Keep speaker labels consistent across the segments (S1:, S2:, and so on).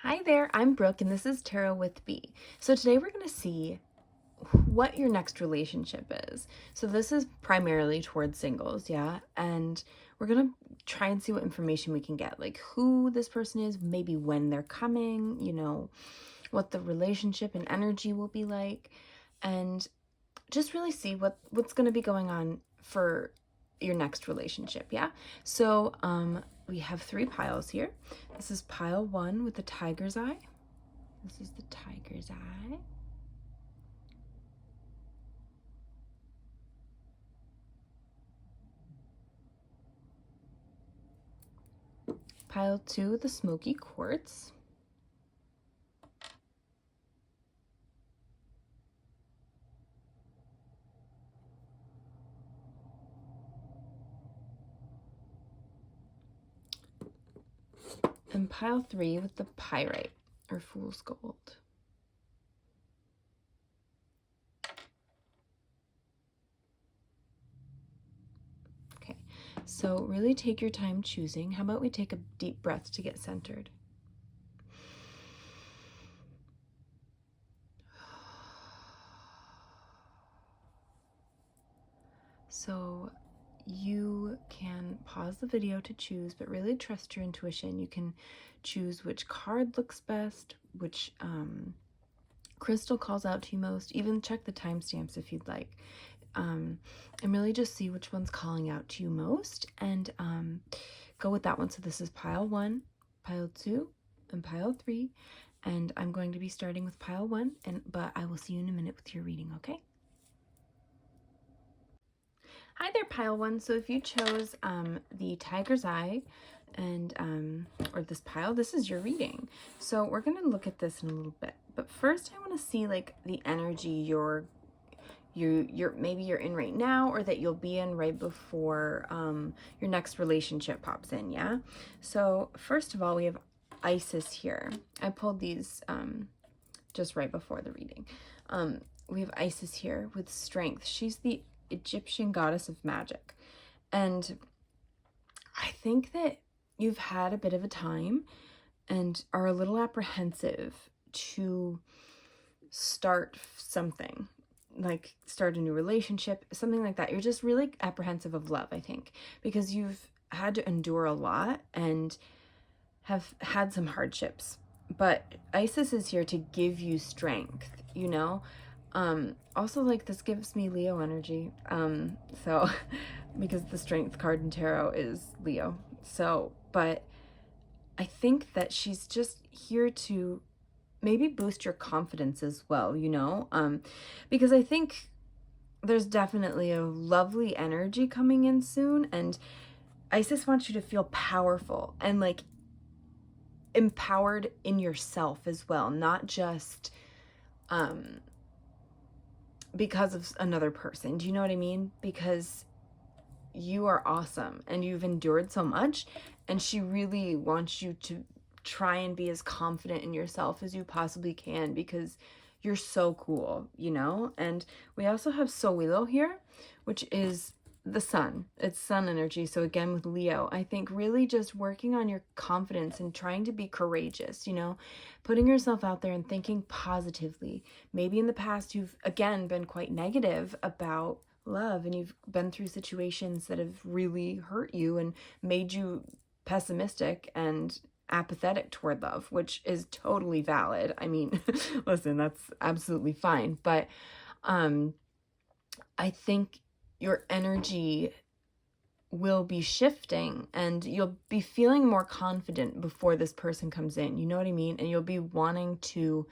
S1: Hi there, I'm Brooke and this is Tarot with B. So today we're going to see what your next relationship is. So this is primarily towards singles, yeah? And we're going to try and see what information we can get, like who this person is, maybe when they're coming, what the relationship and energy will be like, and just really see what's going to be going on for your next relationship, yeah? So, we have 3 piles here. This is pile 1 with the tiger's eye. This is the tiger's eye. Pile 2, the smoky quartz. And pile 3 with the pyrite, or fool's gold. Okay, so really take your time choosing. How about we take a deep breath to get centered? So you can pause the video to choose, but really trust your intuition. You can choose which card looks best, which crystal calls out to you most, even check the timestamps if you'd like. And really just see which one's calling out to you most and go with that one. So this is pile 1, pile 2, and pile 3. And I'm going to be starting with pile 1, but I will see you in a minute with your reading, okay? Hi there, pile 1. So if you chose the tiger's eye and or this pile, this is your reading. So we're going to look at this in a little bit. But first I want to see like the energy you're maybe you're in right now, or that you'll be in right before your next relationship pops in, yeah? So first of all, we have Isis here. I pulled these just right before the reading. We have Isis here with strength. She's the Egyptian goddess of magic. And I think that you've had a bit of a time and are a little apprehensive to start something, like start a new relationship, something like that. You're just really apprehensive of love, I think, because you've had to endure a lot and have had some hardships. But Isis is here to give you strength, you know? Also, like, this gives me Leo energy. So because the strength card in tarot is Leo. So, but I think that she's just here to maybe boost your confidence as well, because I think there's definitely a lovely energy coming in soon, and Isis wants you to feel powerful and like empowered in yourself as well, not just because of another person. Do you know what I mean? Because you are awesome and you've endured so much, and she really wants you to try and be as confident in yourself as you possibly can, because you're so cool, And we also have Sowilo here, which is the sun. It's sun energy. So again, with Leo, I think really just working on your confidence and trying to be courageous, putting yourself out there and thinking positively. Maybe in the past you've again been quite negative about love, and you've been through situations that have really hurt you and made you pessimistic and apathetic toward love, which is totally valid. I mean, listen, that's absolutely fine. But I think your energy will be shifting and you'll be feeling more confident before this person comes in. You know what I mean? And you'll be wanting to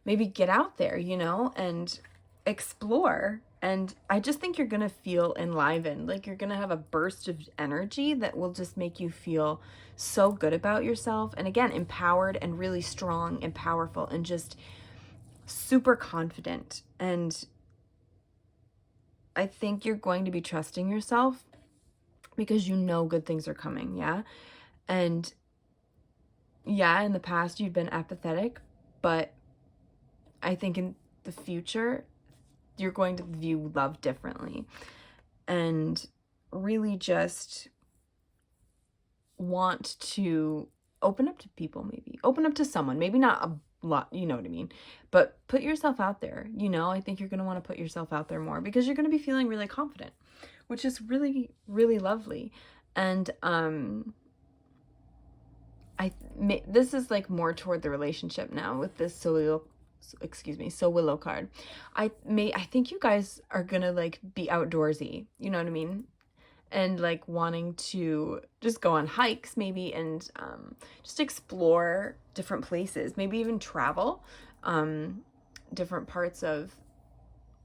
S1: maybe get out there, and explore. And I just think you're going to feel enlivened. Like you're going to have a burst of energy that will just make you feel so good about yourself. And again, empowered and really strong and powerful and just super confident. And I think you're going to be trusting yourself because you know good things are coming, yeah? And yeah, in the past you've been apathetic, but I think in the future you're going to view love differently and really just want to open up to people, maybe. Open up to someone. Maybe not a lot, you know what I mean? But put yourself out there, you know? I think you're going to want to put yourself out there more because you're going to be feeling really confident, which is really, really lovely. And this is like more toward the relationship now with this So Willow card. I think you guys are going to like be outdoorsy, you know what I mean? And like wanting to just go on hikes maybe, and just explore different places, maybe even travel different parts of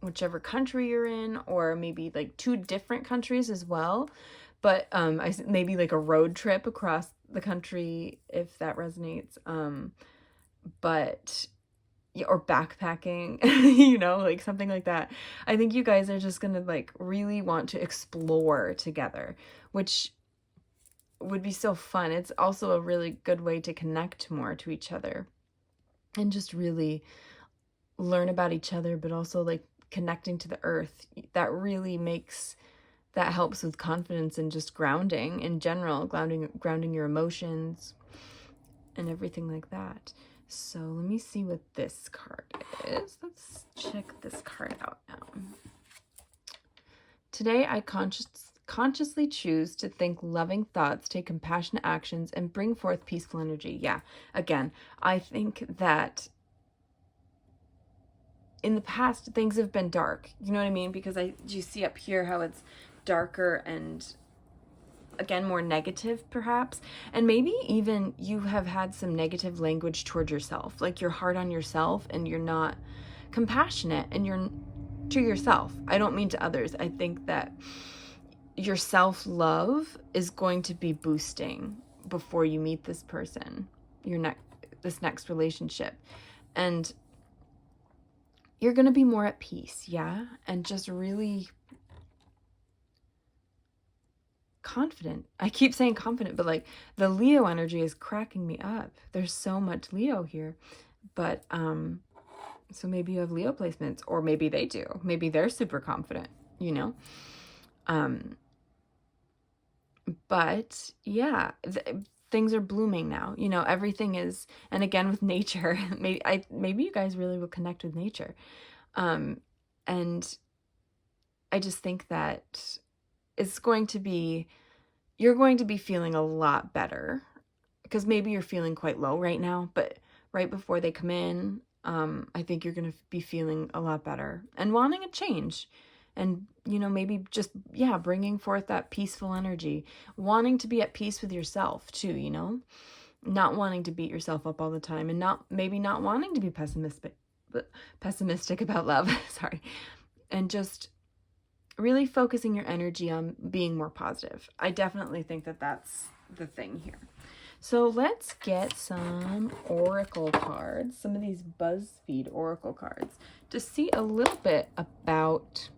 S1: whichever country you're in, or maybe like 2 different countries as well. But maybe like a road trip across the country, if that resonates. But yeah, or backpacking, you know, like something like that. I think you guys are just gonna like really want to explore together, which would be so fun. It's also a really good way to connect more to each other and just really learn about each other, but also like connecting to the earth. That really helps with confidence and just grounding in general, grounding your emotions and everything like that. So let me see what this card is. Let's check this card out now. Today, I consciously choose to think loving thoughts, take compassionate actions, and bring forth peaceful energy. Yeah, again, I think that in the past, things have been dark. You know what I mean? Because you see up here how it's darker and again, more negative perhaps. And maybe even you have had some negative language toward yourself, like you're hard on yourself and you're not compassionate, and you're to yourself. I don't mean to others. I think that your self-love is going to be boosting before you meet this person, this next relationship. And you're going to be more at peace, yeah? And just really confident. I keep saying confident, but like the Leo energy is cracking me up. There's so much Leo here. But so maybe you have Leo placements, or maybe they do. Maybe they're super confident, you know? But yeah, things are blooming now. You know, everything is, and again with nature, maybe you guys really will connect with nature. And I just think that you're going to be feeling a lot better, because maybe you're feeling quite low right now, but right before they come in, I think you're going to be feeling a lot better and wanting a change. And, you know, maybe just, yeah, bringing forth that peaceful energy, wanting to be at peace with yourself too, you know, not wanting to beat yourself up all the time, and maybe not wanting to be pessimistic about love, sorry, and just really focusing your energy on being more positive. I definitely think that that's the thing here. So let's get some oracle cards, some of these Buzzfeed oracle cards, to see a little bit about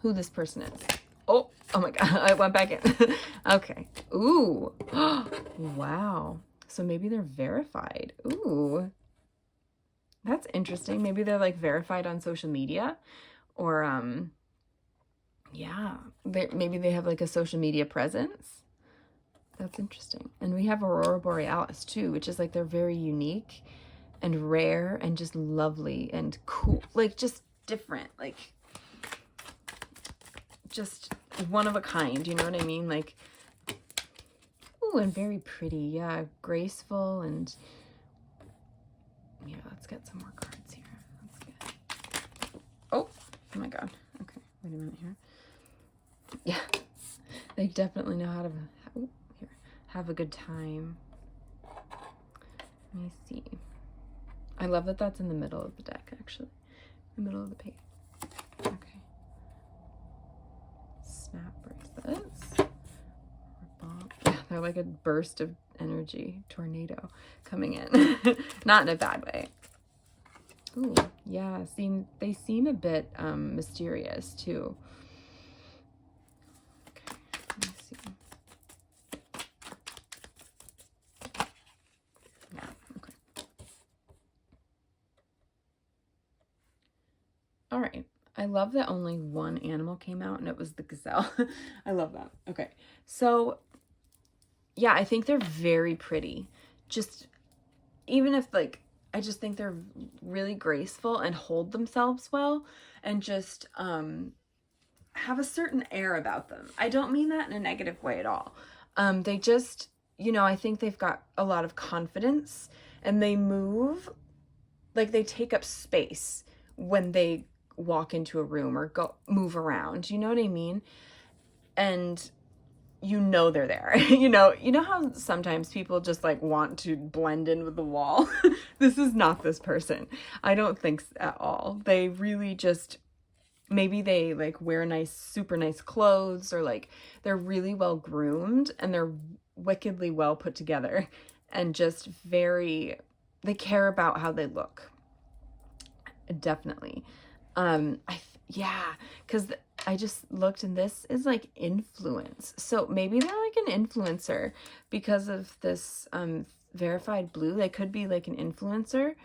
S1: who this person is. Oh my God, I went back in. Okay. Ooh. Wow. So maybe they're verified. Ooh. That's interesting. Maybe they're like verified on social media, or yeah, maybe they have like a social media presence. That's interesting. And we have Aurora Borealis too, which is like they're very unique and rare and just lovely and cool, like just different, like just one of a kind, you know what I mean? Like, ooh, and very pretty. Yeah, graceful. And yeah, let's get some more cards here. Oh my God. Okay, wait a minute here. Yeah, they definitely know how to have a good time. Let me see. I love that that's in the middle of the deck, actually. The middle of the page. Okay. Snap bracelets. Yeah, they're like a burst of energy, tornado coming in. Not in a bad way. Ooh, yeah, they seem a bit mysterious too. Okay, let me see. Yeah, okay. All right. I love that only one animal came out, and it was the gazelle. I love that. Okay. So, yeah, I think they're very pretty. just, even if like, I just think they're really graceful and hold themselves well, and just have a certain air about them. I don't mean that in a negative way at all. They just, I think they've got a lot of confidence, and they move, like they take up space when they walk into a room or move around. You know what I mean? And they're there. You know how sometimes people just like want to blend in with the wall? This is not this person. I don't think at all. They really just, maybe they like wear super nice clothes, or like they're really well groomed and they're wickedly well put together, and just they care about how they look. Definitely. Because I just looked, and this is like influence. So maybe they're like an influencer because of this verified blue. They could be like an influencer.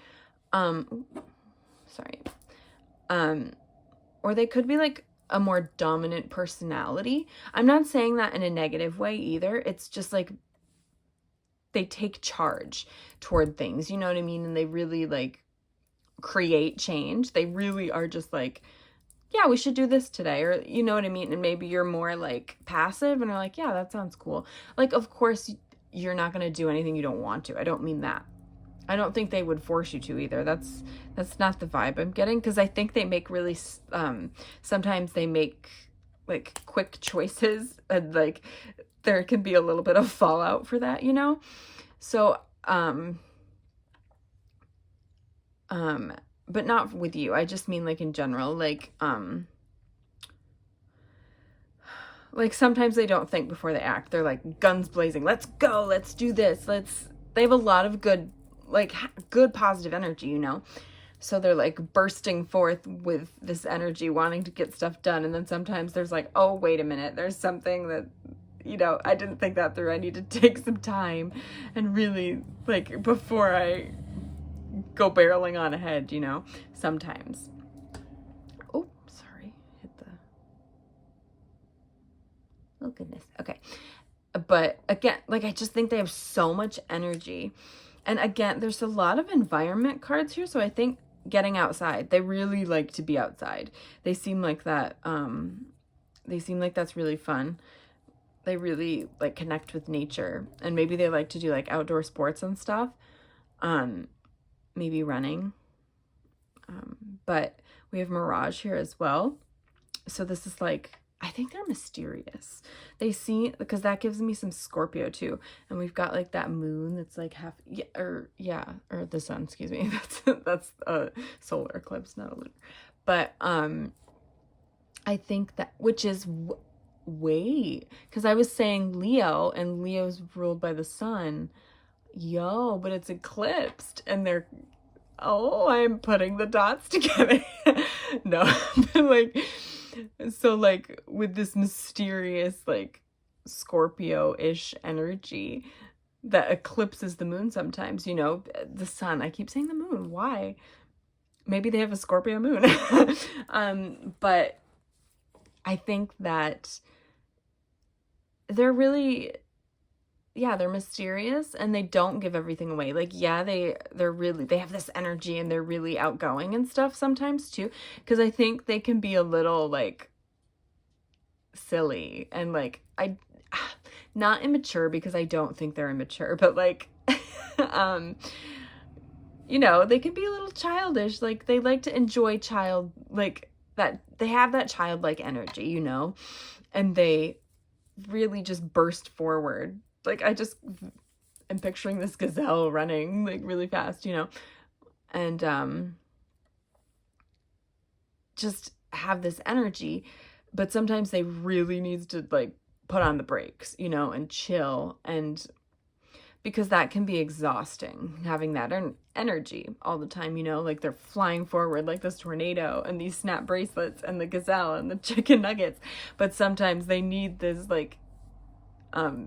S1: Sorry. Or they could be like a more dominant personality. I'm not saying that in a negative way either. It's just like they take charge toward things, you know what I mean? And they really like create change. They really are just like, yeah, we should do this today, or you know what I mean? And maybe you're more like passive and are like, yeah, that sounds cool. Like, of course, you're not going to do anything you don't want to. I don't mean that. I don't think they would force you to either. That's not the vibe I'm getting, because I think they make really, sometimes they make like quick choices, and like there can be a little bit of fallout for that, So, but not with you. I just mean like in general, like sometimes they don't think before they act. They're like guns blazing. Let's go. Let's do this. They have a lot of good positive energy, So they're like bursting forth with this energy, wanting to get stuff done. And then sometimes there's like, oh, wait a minute. There's something that, I didn't think that through. I need to take some time and really like before I go barreling on ahead, sometimes. Oh, sorry. Hit the, oh goodness. Okay. But again, like, I just think they have so much energy. And again, there's a lot of environment cards here. So I think getting outside, they really like to be outside. They seem like that. They seem like that's really fun. They really like connect with nature, and maybe they like to do like outdoor sports and stuff. Maybe running. But we have Mirage here as well. So this is like, I think they're mysterious. They seem, because that gives me some Scorpio too. And we've got like that moon that's like half, or the sun, excuse me. That's a solar eclipse, not a lunar. But I think that, which is, wait, because I was saying Leo, and Leo's ruled by the sun. But it's eclipsed, and I'm putting the dots together. No, but like, so like with this mysterious like Scorpio-ish energy that eclipses the moon sometimes, the sun. I keep saying the moon. Why? Maybe they have a Scorpio moon. But I think that they're really, they're mysterious, and they don't give everything away. Like, they're really, they have this energy, and they're really outgoing and stuff sometimes too. Because I think they can be a little like silly and like, not immature, because I don't think they're immature, but like, they can be a little childish. Like, they like to enjoy like that. They have that childlike energy, and they really just burst forward. Like, I just am picturing this gazelle running like really fast, and just have this energy. But sometimes they really need to like put on the brakes, and chill, and because that can be exhausting, having that energy all the time, like they're flying forward like this tornado, and these snap bracelets, and the gazelle, and the chicken nuggets. But sometimes they need this like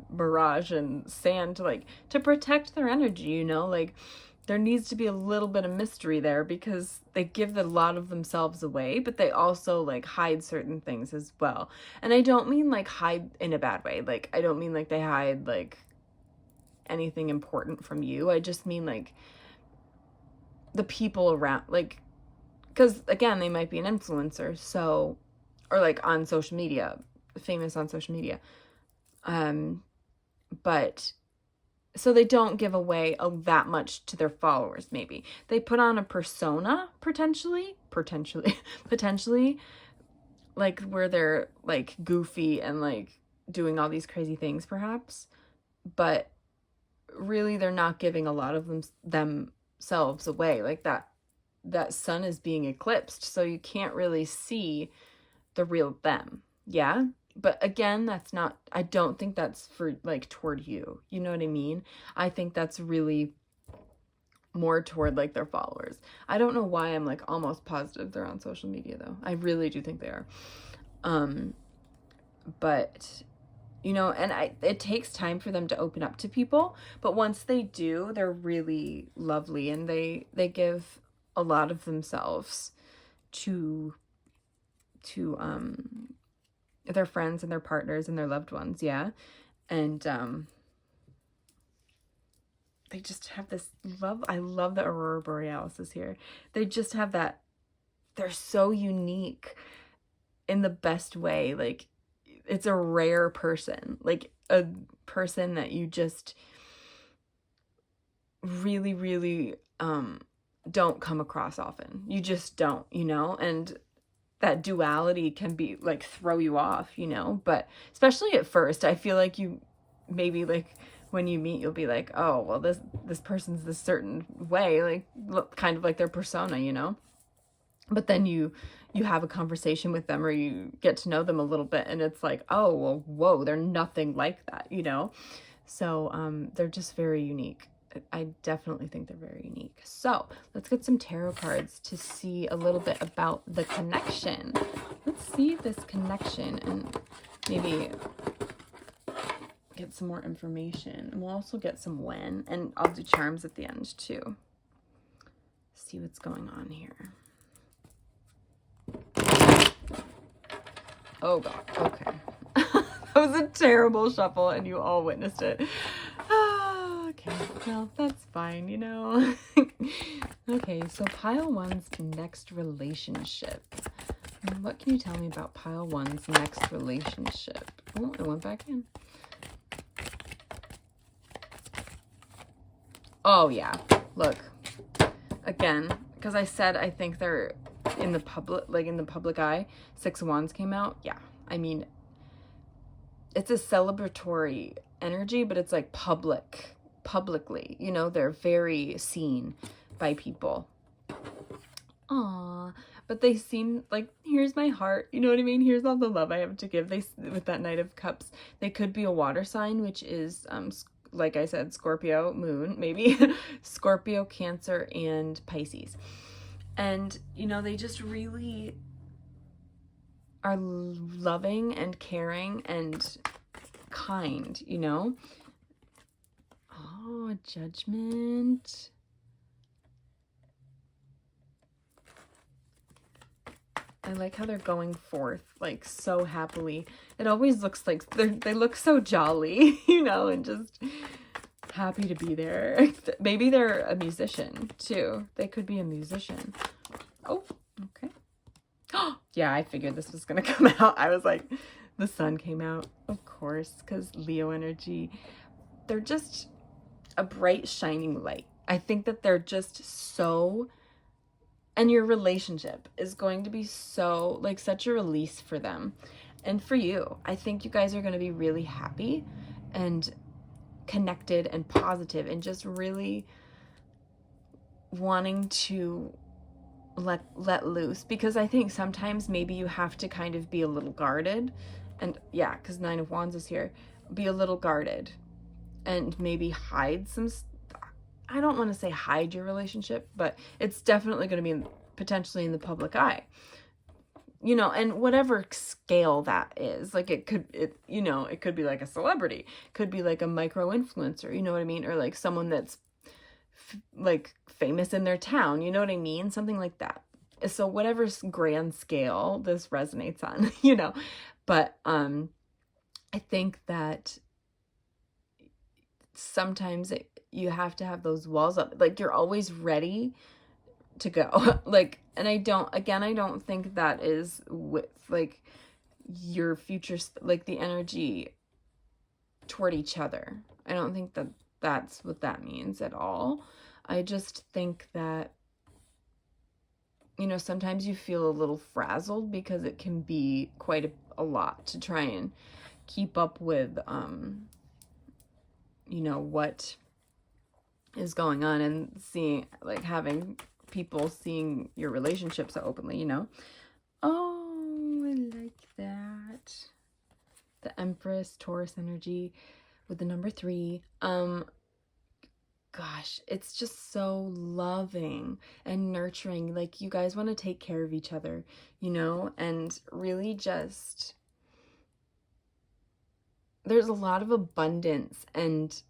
S1: mirage and sand to protect their energy, like there needs to be a little bit of mystery there, because they give a lot of themselves away, but they also like hide certain things as well. And I don't mean like hide in a bad way. Like, I don't mean like they hide like anything important from you. I just mean like the people around, like, because again, they might be an influencer, so, or like on social media, famous on social media. But so they don't give away that much to their followers. Maybe they put on a persona, potentially, like where they're like goofy and like doing all these crazy things, perhaps. But really, they're not giving a lot of themselves away. Like that sun is being eclipsed, so you can't really see the real them. Yeah. But again, that's not, I don't think that's for like toward you. You know what I mean? I think that's really more toward like their followers. I don't know why I'm like almost positive they're on social media though. I really do think they are. But you know, and it takes time for them to open up to people, but once they do, they're really lovely, and they give a lot of themselves to their friends and their partners and their loved ones. Yeah. And they just have this love. I love the aurora borealis is here. They just have that, they're so unique in the best way. Like, it's a rare person, like a person that you just really, really don't come across often. You just don't, you know, and that duality can be like throw you off, you know, but especially at first, I feel like you maybe like when you meet, you'll be like, oh, well, this person's this certain way, like kind of like their persona, you know, but then you have a conversation with them or you get to know them a little bit and it's like, oh, well, whoa, they're nothing like that, you know? So they're just very unique. I definitely think they're very unique. So let's get some tarot cards to see a little bit about the connection. Let's see this connection and maybe get some more information. And we'll also get some when, and I'll do charms at the end too. See what's going on here. Oh God, okay. That was a terrible shuffle and you all witnessed it. Okay, well, that's fine, you know. Okay, so pile one's next relationship. What can you tell me about pile one's next relationship? Oh, it went back in. Oh, yeah. Look. Again, because I said I think they're in the public, like in the public eye. Six of Wands came out. Yeah. I mean, it's a celebratory energy, but it's like publicly, you know, they're very seen by people. Aww, but they seem like, here's my heart, you know what I mean? Here's all the love I have to give. They, with that Knight of Cups, they could be a water sign, which is, like I said, Scorpio, moon, maybe, Scorpio, Cancer, and Pisces. And, you know, they just really are loving and caring and kind, you know? Oh, Judgment. I like how they're going forth, like, so happily. It always looks like they look so jolly, you know, and just happy to be there. Maybe they're a musician, too. They could be a musician. Oh, okay. Yeah, I figured this was going to come out. I was like, the sun came out, of course, because Leo energy. They're just a bright, shining light. I think that they're just so... And your relationship is going to be so, like, such a release for them. And for you, I think you guys are going to be really happy and connected and positive and just really wanting to let loose. Because I think sometimes maybe you have to kind of be a little guarded. And yeah, because Nine of Wands is here. Be a little guarded and maybe hide some... I don't want to say hide your relationship, but it's definitely going to be potentially in the public eye, you know, and whatever scale that is, like it could be like a celebrity, could be like a micro influencer, you know what I mean? Or like someone that's like famous in their town, you know what I mean? Something like that. So whatever grand scale this resonates on, you know, but I think that sometimes you have to have those walls up. Like, you're always ready to go. Like, and I don't think that is with, like, your future, like, the energy toward each other. I don't think that that's what that means at all. I just think that, you know, sometimes you feel a little frazzled because it can be quite a lot to try and keep up with, you know, what is going on, and seeing, like, having people seeing your relationship so openly, you know. Oh, I like that. The Empress, Taurus energy with the number 3. Gosh, it's just so loving and nurturing. Like, you guys want to take care of each other, you know, and really just, there's a lot of abundance and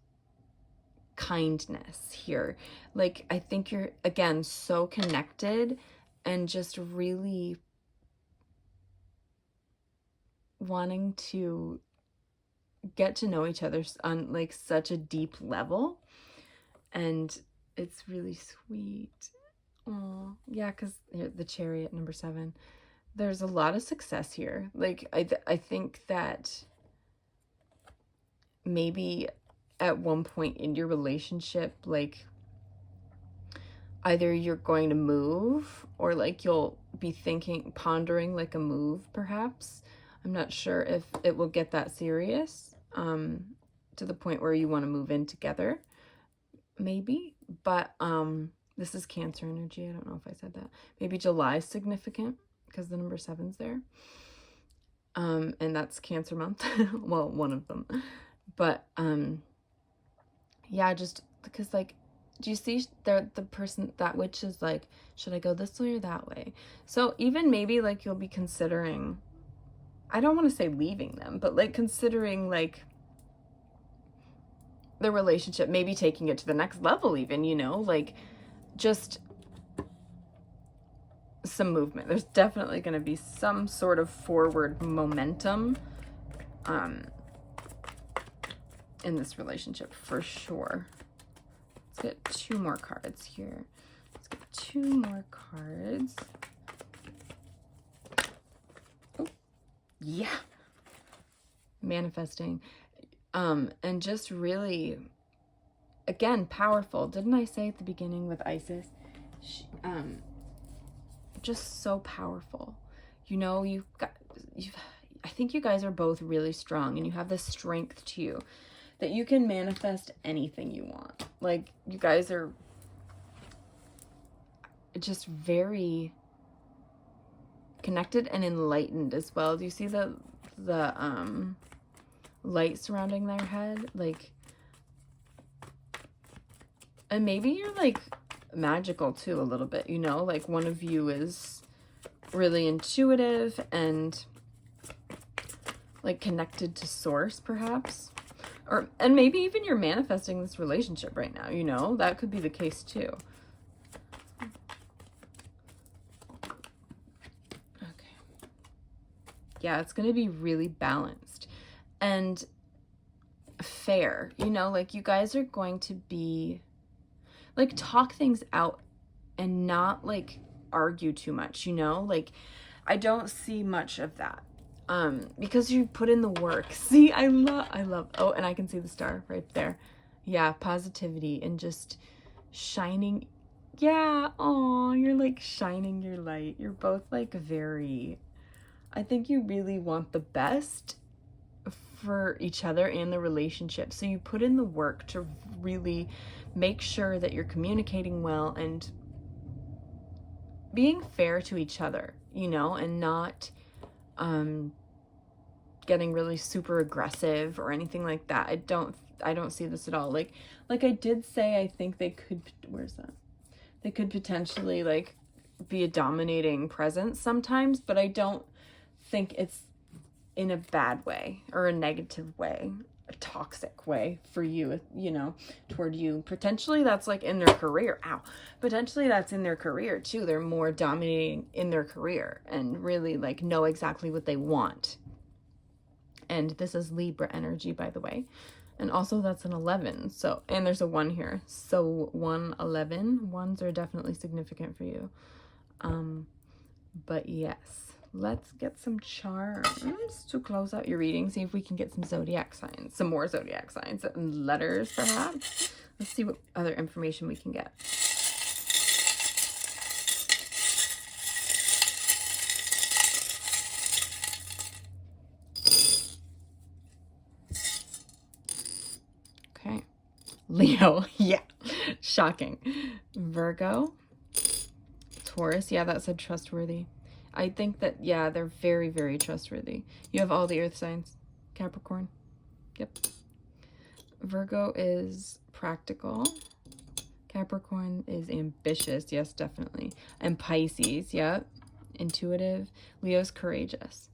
S1: kindness here. Like, I think you're, again, so connected and just really wanting to get to know each other on, like, such a deep level. And it's really sweet. Oh, yeah, because the Chariot, number 7. There's a lot of success here. Like, I think that maybe at one point in your relationship, like, either you're going to move, or, like, you'll be pondering, like, a move, perhaps. I'm not sure if it will get that serious, to the point where you want to move in together. Maybe, but this is Cancer energy. I don't know if I said that. Maybe July is significant because the number 7's there, and that's Cancer month. Well, one of them, but yeah, just because, like, do you see the person, that witch is like, should I go this way or that way? So even maybe, like, you'll be considering, I don't want to say leaving them, but, like, considering, like, the relationship, maybe taking it to the next level even, you know, like, just some movement. There's definitely going to be some sort of forward momentum in this relationship for sure. Let's get 2 more cards here. Let's get 2 more cards. Oh, yeah. Manifesting. And just really, again, powerful. Didn't I say at the beginning with Isis? Just so powerful. You know, I think you guys are both really strong, and you have this strength to you that you can manifest anything you want. Like, you guys are just very connected and enlightened as well. Do you see the light surrounding their head? Like, and maybe you're, like, magical too a little bit, you know, like, one of you is really intuitive and, like, connected to source, perhaps, and maybe even you're manifesting this relationship right now, you know, that could be the case too. Okay, yeah, it's going to be really balanced and fair, you know, like, you guys are going to be, like, talk things out and not, like, argue too much, you know, like, I don't see much of that, because you put in the work. See, I love, oh, and I can see the star right there. Yeah, positivity and just shining. Yeah, oh, you're, like, shining your light. You're both, like, very, I think you really want the best for each other and the relationship. So you put in the work to really make sure that you're communicating well and being fair to each other, you know, and not getting really super aggressive or anything like that. I don't see this at all. Like I did say, I think they could, where's that? They could potentially, like, be a dominating presence sometimes, but I don't think it's in a bad way or a negative way, a toxic way for you, you know, toward you. Potentially that's, like, in their career. Ow. Potentially that's in their career too. They're more dominating in their career and really, like, know exactly what they want. And this is Libra energy, by the way. And also that's an 11. So, and there's a 1 here. So 1, 11. Ones are definitely significant for you. But yes, let's get some charms to close out your reading. See if we can get some zodiac signs, some more zodiac signs and letters perhaps. Let's see what other information we can get. Okay. Leo, yeah, shocking. Virgo, Taurus, yeah, that said trustworthy. I think that, yeah, they're very, very trustworthy. You have all the earth signs. Capricorn, yep. Virgo is practical. Capricorn is ambitious, yes, definitely. And Pisces, yep, intuitive. Leo's courageous.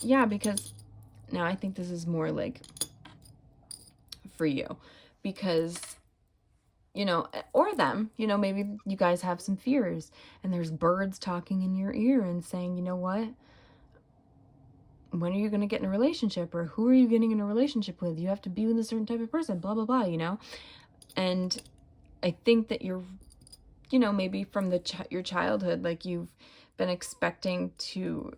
S1: Yeah, because now I think this is more like for you, because, you know, or them, you know, maybe you guys have some fears and there's birds talking in your ear and saying, you know what, when are you going to get in a relationship, or who are you getting in a relationship with? You have to be with a certain type of person, blah, blah, blah, you know? And I think that you're, you know, maybe from your childhood, like you've been expecting to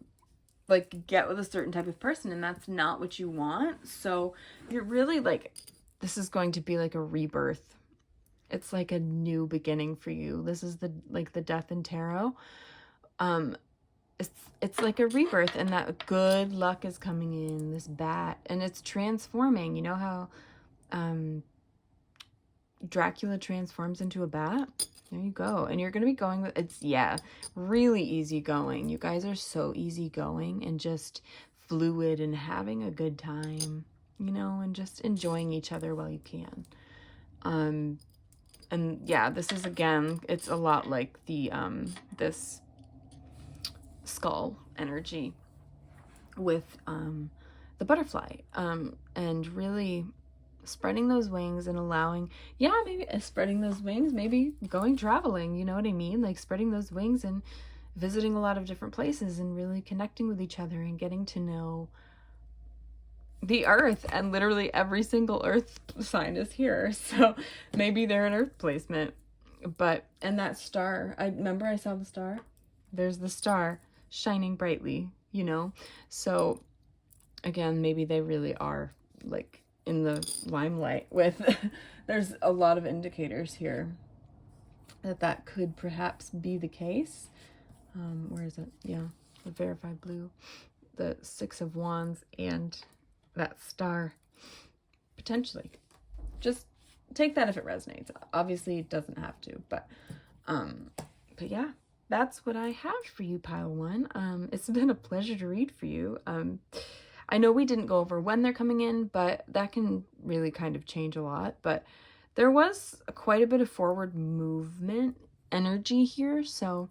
S1: like get with a certain type of person, and that's not what you want. So you're really like, this is going to be like a rebirth. It's like a new beginning for you. This is the death in tarot. It's like a rebirth, and that good luck is coming in, this bat, and it's transforming. You know how Dracula transforms into a bat? There you go. And you're going to be going with, it's, yeah, really easygoing. You guys are so easygoing and just fluid and having a good time, you know, and just enjoying each other while you can. And yeah, this is, again, it's a lot like the, this skull energy with, the butterfly, and really spreading those wings and allowing, yeah, maybe spreading those wings, maybe going traveling, you know what I mean? Like spreading those wings and visiting a lot of different places and really connecting with each other and getting to know the earth. And literally every single earth sign is here. So maybe they're an earth placement. But, and that star, I remember I saw the star. There's the star shining brightly, you know? So again, maybe they really are like in the limelight with, there's a lot of indicators here that could perhaps be the case. Where is it? Yeah, the verified blue, the 6 of Wands, and that star, potentially. Just take that if it resonates. Obviously it doesn't have to, but yeah, that's what I have for you, pile 1. It's been a pleasure to read for you. I know we didn't go over when they're coming in, but that can really kind of change a lot. But there was quite a bit of forward movement energy here. So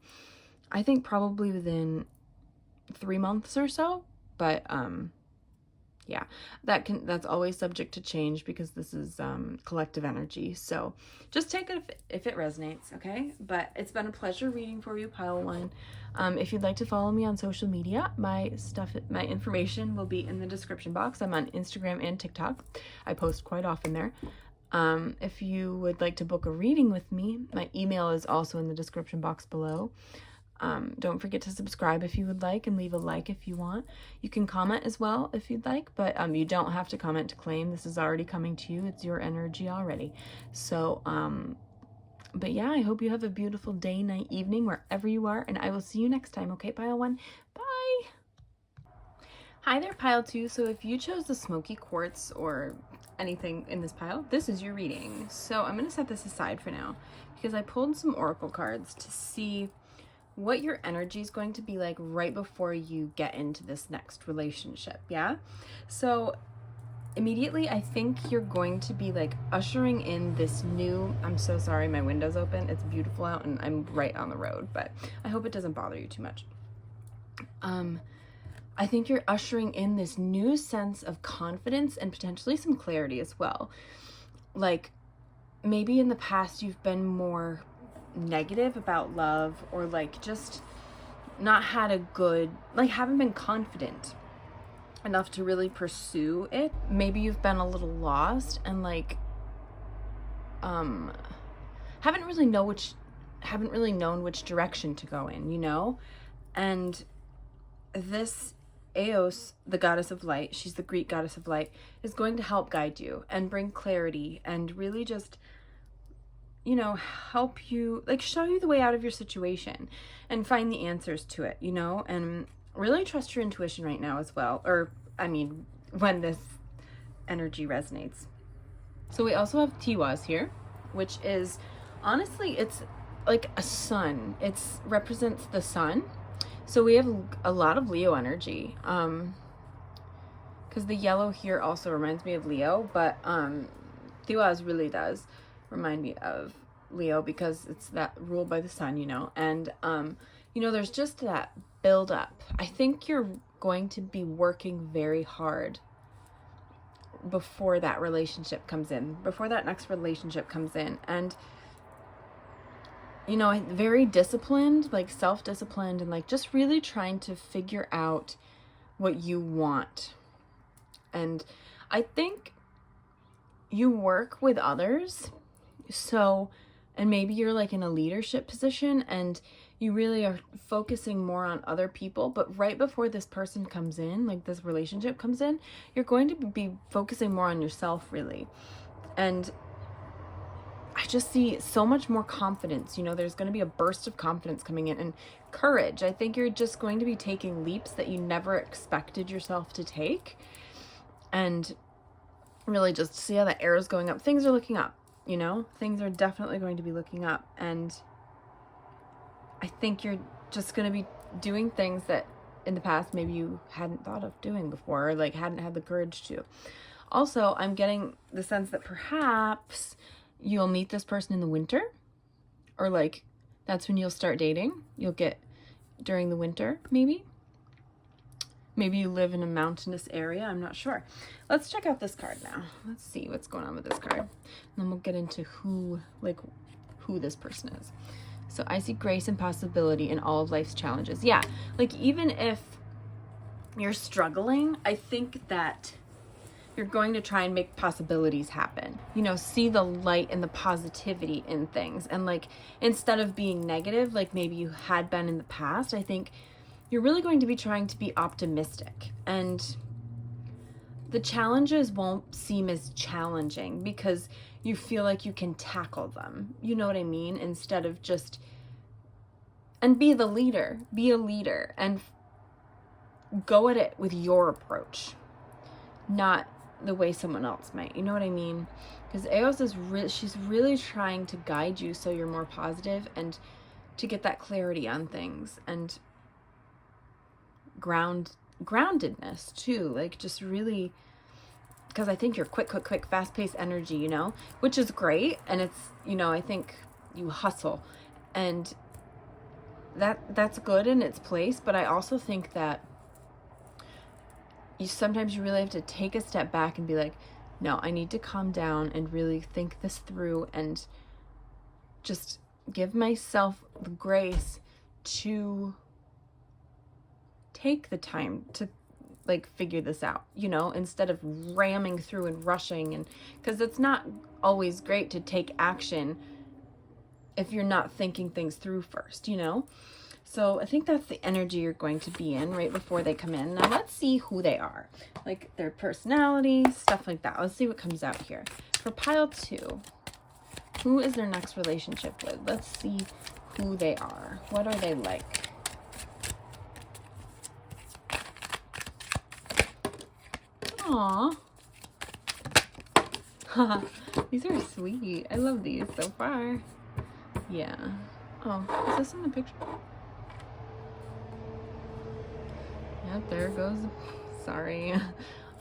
S1: I think probably within 3 months or so. But yeah, that's always subject to change because this is collective energy. So just take it if it resonates, okay? But it's been a pleasure reading for you, pile 1. If you'd like to follow me on social media, my information will be in the description box. I'm on Instagram and TikTok. I post quite often there. If you would like to book a reading with me, my email is also in the description box below. Don't forget to subscribe if you would like, and leave a like if you want. You can comment as well if you'd like, but you don't have to comment to claim. This is already coming to you. It's your energy already. So, but yeah, I hope you have a beautiful day, night, evening, wherever you are, and I will see you next time. Okay, pile 1? Bye! Hi there, pile 2. So if you chose the smoky quartz or anything in this pile, this is your reading. So I'm going to set this aside for now because I pulled some oracle cards to see what your energy is going to be like right before you get into this next relationship. Yeah. So immediately, I think you're going to be like ushering in this new, I'm so sorry, my window's open. It's beautiful out and I'm right on the road, but I hope it doesn't bother you too much. I think you're ushering in this new sense of confidence and potentially some clarity as well. Like maybe in the past you've been more negative about love, or like just not had a good, like haven't been confident enough to really pursue it. Maybe you've been a little lost and like haven't really known which direction to go in, you know? And this Eos, the goddess of light, she's the Greek goddess of light, is going to help guide you and bring clarity and really just, you know, help you, like show you the way out of your situation and find the answers to it, you know? And really trust your intuition right now as well. Or, I mean, when this energy resonates. So we also have Tiwaz here, which is, honestly, it's like a sun. It represents the sun. So we have a lot of Leo energy. Because the yellow here also reminds me of Leo, but Tiwaz really does remind me of Leo because it's that ruled by the sun, you know. And you know, there's just that build up. I think you're going to be working very hard before that relationship comes in, before that next relationship comes in. And you know, very disciplined, like self-disciplined, and like just really trying to figure out what you want. And I think you work with others. So, and maybe you're like in a leadership position and you really are focusing more on other people, but right before this person comes in, like this relationship comes in, you're going to be focusing more on yourself, really. And I just see so much more confidence. You know, there's going to be a burst of confidence coming in and courage. I think you're just going to be taking leaps that you never expected yourself to take. And really just see how the arrow's going up. Things are looking up, you know? Things are definitely going to be looking up. And I think you're just going to be doing things that in the past maybe you hadn't thought of doing before, or like hadn't had the courage to. Also, I'm getting the sense that perhaps you'll meet this person in the winter, or like that's when you'll start dating. You'll get during the winter, maybe. Maybe you live in a mountainous area. I'm not sure. Let's check out this card now. Let's see what's going on with this card. And then we'll get into who this person is. So I see grace and possibility in all of life's challenges. Yeah, like even if you're struggling, I think that you're going to try and make possibilities happen. You know, see the light and the positivity in things. And like, instead of being negative, like maybe you had been in the past, I think you're really going to be trying to be optimistic. And the challenges won't seem as challenging because you feel like you can tackle them. You know what I mean? Instead of just, and be the leader, be a leader and go at it with your approach, not the way someone else might. You know what I mean? Because Eos is she's really trying to guide you so you're more positive and to get that clarity on things and groundedness too, like just really, because I think you're quick, fast-paced energy, you know, which is great. And it's, you know, I think you hustle and that's good in its place. But I also think that sometimes you really have to take a step back and be like, no, I need to calm down and really think this through and just give myself the grace to take the time to like figure this out, you know, instead of ramming through and rushing. And because it's not always great to take action if you're not thinking things through first, you know. So I think that's the energy you're going to be in right before they come in. Now let's see who they are, like their personality, stuff like that. Let's see what comes out here. For pile 2, who is their next relationship with? Let's see who they are. What are they like? Aww. These are sweet. I love these so far. Yeah. Oh, is this in the picture? Yep, there it goes. Sorry.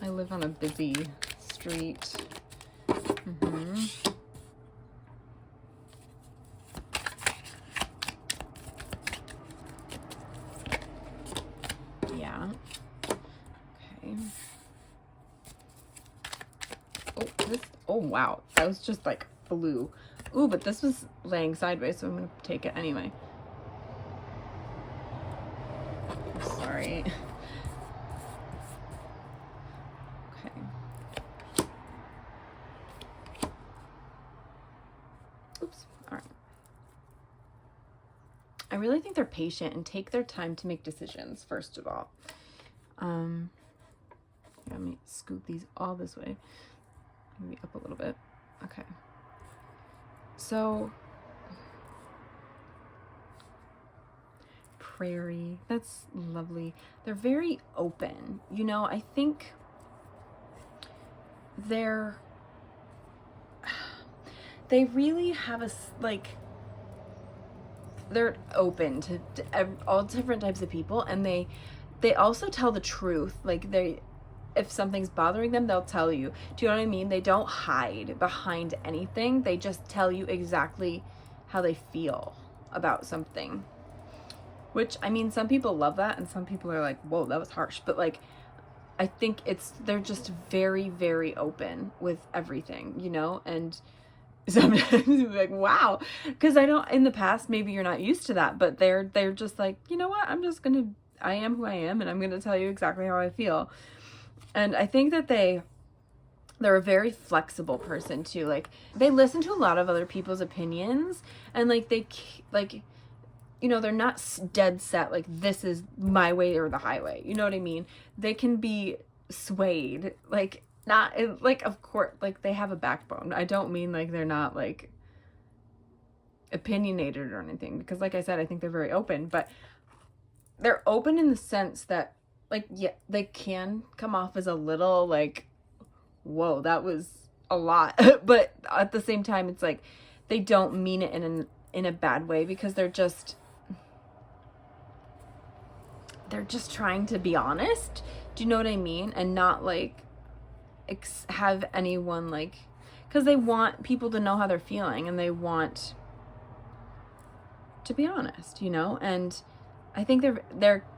S1: I live on a busy street. Yeah. Okay. Oh, wow. That was just like blue. Ooh, but this was laying sideways, so I'm going to take it anyway. Sorry. Oops. All right. I really think they're patient and take their time to make decisions, first of all. Let me scoot these all this way. Maybe up a little bit. Okay. So, prairie, that's lovely. They're very open. You know, I think they really have they're open to all different types of people, and they also tell the truth. Like, if something's bothering them, they'll tell you. Do you know what I mean? They don't hide behind anything. They just tell you exactly how they feel about something. Which, I mean, some people love that, and some people are like, whoa, that was harsh. But, like, I think they're just very, very open with everything, you know? And sometimes you're like, wow. Because in the past, maybe you're not used to that, but they're just like, you know what? I am who I am, and I'm going to tell you exactly how I feel. And I think that they're a very flexible person too. Like, they listen to a lot of other people's opinions, and you know, they're not dead set, like, this is my way or the highway. You know what I mean? They can be swayed, like, not, like, of course, like, they have a backbone. I don't mean, like, they're not, like, opinionated or anything, because, like I said, I think they're very open, but they're open in the sense that, like, yeah, they can come off as a little, like, whoa, that was a lot. But at the same time, it's like, they don't mean it in a bad way, because they're just trying to be honest. Do you know what I mean? And not, like, have anyone, like, because they want people to know how they're feeling, and they want to be honest, you know? And I think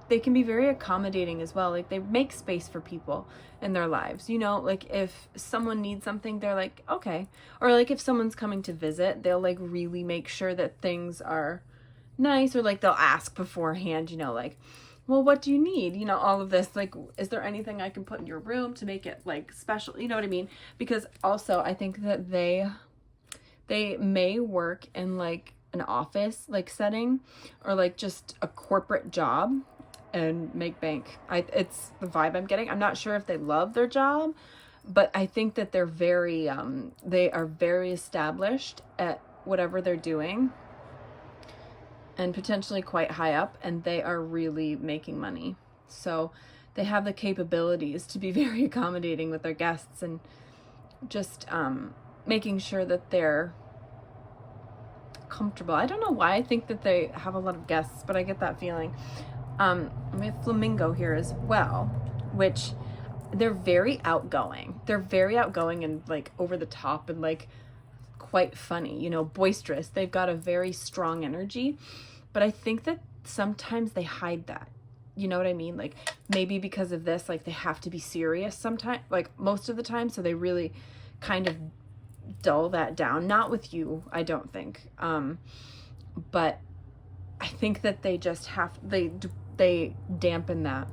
S1: they can be very accommodating as well. Like, they make space for people in their lives, you know? Like, if someone needs something, they're like, okay. Or, like, if someone's coming to visit, they'll, like, really make sure that things are nice, or, like, they'll ask beforehand, you know, like, well, what do you need? You know, all of this, like, is there anything I can put in your room to make it, like, special? You know what I mean? Because also, I think that they may work in, like, an office, like, setting, or, like, just a corporate job and make bank. It's the vibe I'm getting. I'm not sure if they love their job, but I think that they are very established at whatever they're doing, and potentially quite high up, and they are really making money. So they have the capabilities to be very accommodating with their guests, and just making sure that they're comfortable. I don't know why I think that they have a lot of guests, but I get that feeling. We have flamingo here as well, which they're very outgoing. They're very outgoing and, like, over the top, and, like, quite funny, you know, boisterous. They've got a very strong energy, but I think that sometimes they hide that. You know what I mean? Like, maybe because of this, like, they have to be serious sometimes, like, most of the time, so they really kind of dull that down. Not with you, I don't think. But I think that they just they dampen that.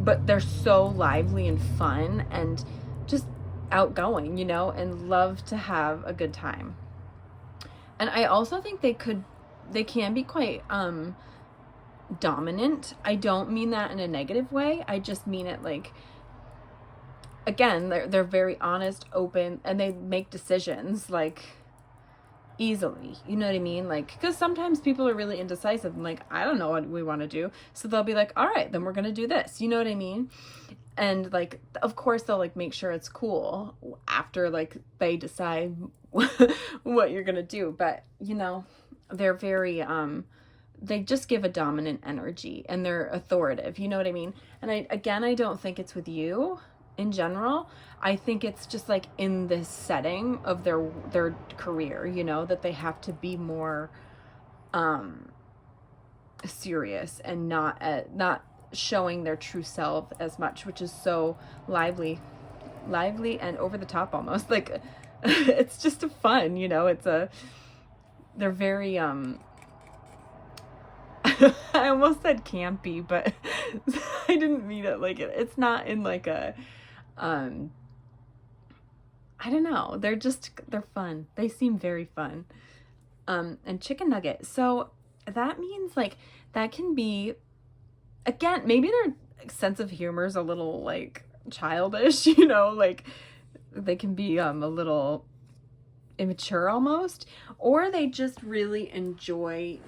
S1: But they're so lively and fun and just outgoing, you know, and love to have a good time. And I also think they can be quite dominant. I don't mean that in a negative way. I just mean it, like, again, they're very honest, open, and they make decisions, like, easily. You know what I mean? Like, because sometimes people are really indecisive and, like, I don't know what we want to do. So they'll be like, all right, then we're going to do this. You know what I mean? And, like, of course they'll, like, make sure it's cool after, like, they decide what you're going to do. But, you know, they're very, they just give a dominant energy, and they're authoritative. You know what I mean? And I don't think it's with you in general. I think it's just, like, in this setting of their career, you know, that they have to be more serious and not showing their true self as much, which is so lively and over the top almost. Like, it's just a fun, you know, they're very I almost said campy, but I didn't mean it like it. It's not in, like, a I don't know. They're fun. They seem very fun. And chicken nugget. So that means like that can be, again, maybe their sense of humor is a little like childish, you know, like they can be a little immature almost, or they just really enjoy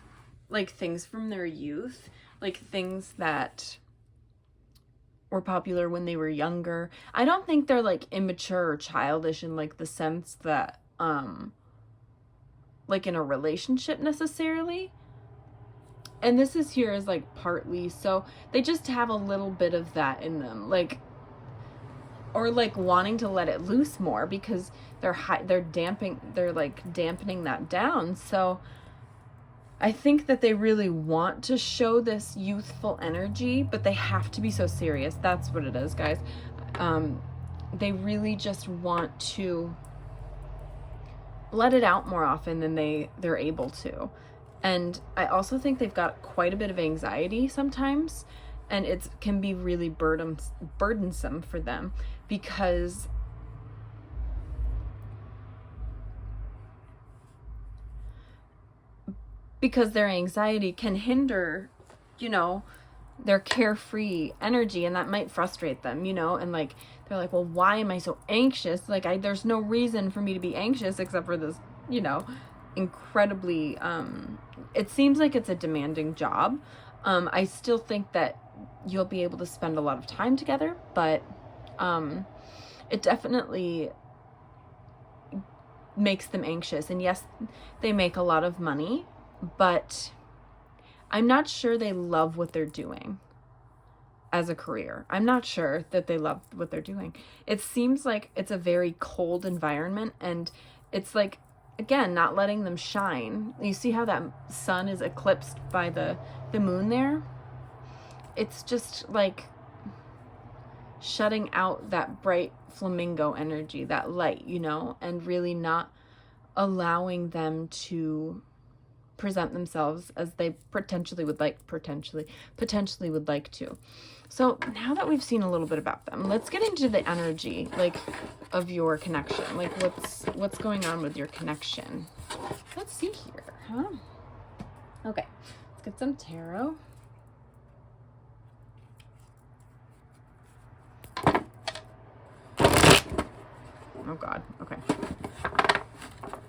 S1: like things from their youth, like things that were popular when they were younger. I don't think they're like immature or childish in like the sense that like in a relationship necessarily. And this is here is like partly, so they just have a little bit of that in them, like, or like wanting to let it loose more because they're like dampening that down. So I think that they really want to show this youthful energy, but they have to be so serious. That's what it is, guys. They really just want to let it out more often than they're able to. And I also think they've got quite a bit of anxiety sometimes, and it can be really burdensome for them because their anxiety can hinder, you know, their carefree energy, and that might frustrate them, you know, and like they're like, well, why am I so anxious? Like there's no reason for me to be anxious except for this, you know, incredibly it seems like it's a demanding job. I still think that you'll be able to spend a lot of time together, but it definitely makes them anxious. And yes, they make a lot of money, but I'm not sure they love what they're doing as a career. I'm not sure that they love what they're doing. It seems like it's a very cold environment, and it's like, again, not letting them shine. You see how that sun is eclipsed by the moon there? It's just like shutting out that bright flamingo energy, that light, you know, and really not allowing them to present themselves as they potentially would like to. So now that we've seen a little bit about them, let's get into the energy, like, of your connection. Like, what's going on with your connection? Let's see here, huh? Okay, let's get some tarot. Oh God, okay.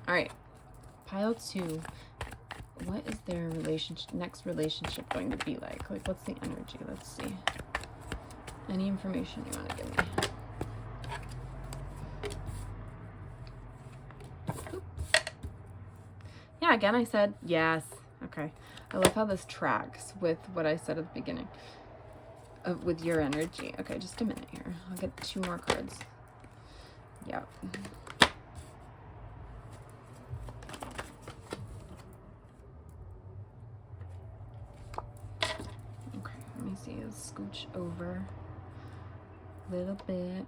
S1: All right, pile 2. What is their next relationship going to be like? Like, what's the energy? Let's see. Any information you want to give me? Oop. Yeah, again, I said yes. Okay. I love how this tracks with what I said at the beginning. With your energy. Okay, just a minute here. I'll get 2 more cards. Yep. Let me see, let's scooch over a little bit.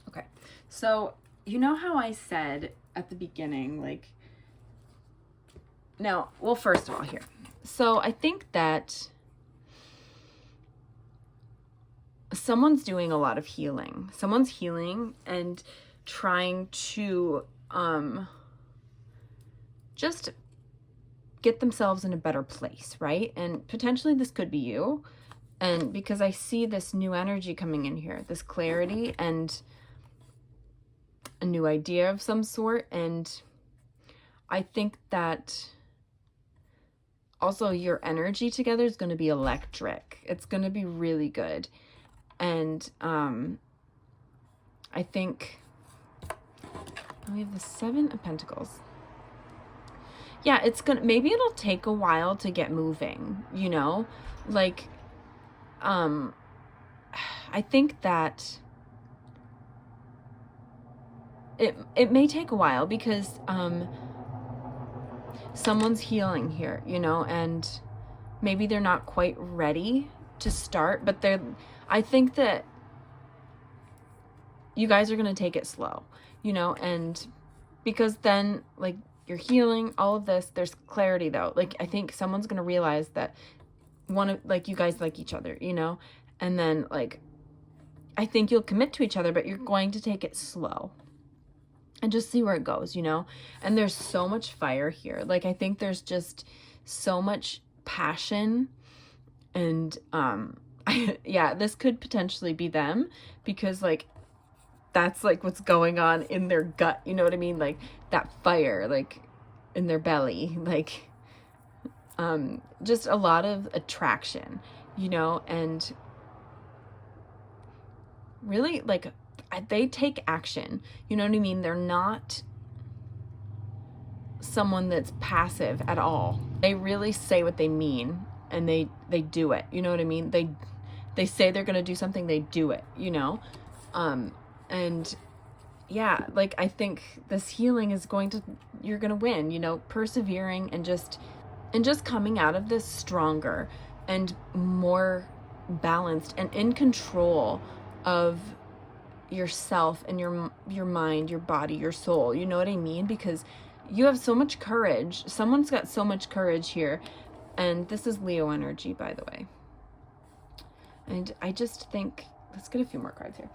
S1: Okay, so you know how I said at the beginning, like, now, well, first of all here. So I think that someone's doing a lot of healing. Someone's healing and trying to just get themselves in a better place, right? And potentially this could be you. And because I see this new energy coming in here, this clarity and a new idea of some sort. And I think that also your energy together is going to be electric. It's going to be really good. And I think we have the 7 of Pentacles. Yeah, maybe it'll take a while to get moving, you know, like, I think that it may take a while because, someone's healing here, you know, and maybe they're not quite ready to start, but I think that you guys are going to take it slow, you know, and because then, like, you're healing, all of this, there's clarity though. Like, I think someone's going to realize that you guys like each other, you know, and then, like, I think you'll commit to each other, but you're going to take it slow and just see where it goes, you know? And there's so much fire here. Like, I think there's just so much passion and, yeah, this could potentially be them because, like, that's, like, what's going on in their gut, you know what I mean? Like, that fire, like, in their belly, like, just a lot of attraction, you know, and really, like, they take action, you know what I mean? They're not someone that's passive at all. They really say what they mean, and they do it, you know what I mean? They say they're going to do something, they do it, you know? And yeah, like, I think this healing is you're going to win, you know, persevering and just coming out of this stronger and more balanced and in control of yourself and your mind, your body, your soul, you know what I mean? Because you have so much courage. Someone's got so much courage here. And this is Leo energy, by the way. And I just think, let's get a few more cards here.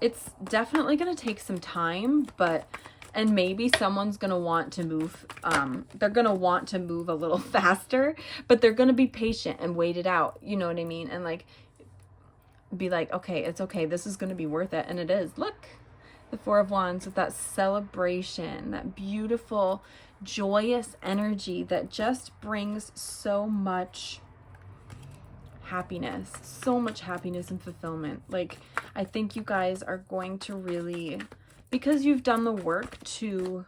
S1: It's definitely going to take some time, and maybe someone's going to want to move, they're going to want to move a little faster, but they're going to be patient and wait it out, you know what I mean? And, like, be like, okay, it's okay, this is going to be worth it, and it is. Look, the Four of Wands with that celebration, that beautiful, joyous energy that just brings so much happiness and fulfillment. Like, I think you guys are going to really, because you've done the work to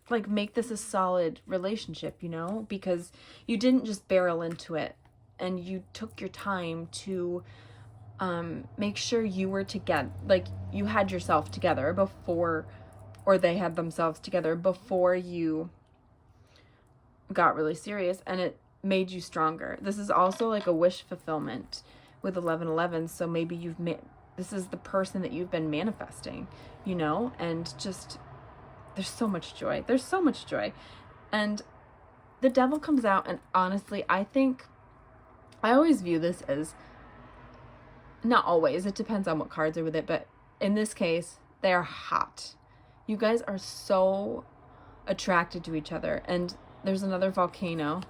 S1: like make this a solid relationship, you know, because you didn't just barrel into it, and you took your time to make sure you were together, like you had yourself together before, or they had themselves together before you got really serious, and it made you stronger. This is also like a wish fulfillment with 1111, so maybe this is the person that you've been manifesting, you know, and just there's so much joy. There's so much joy. And the Devil comes out, and honestly, I think I always view this as, not always, it depends on what cards are with it, but in this case, they are hot. You guys are so attracted to each other. And there's another volcano.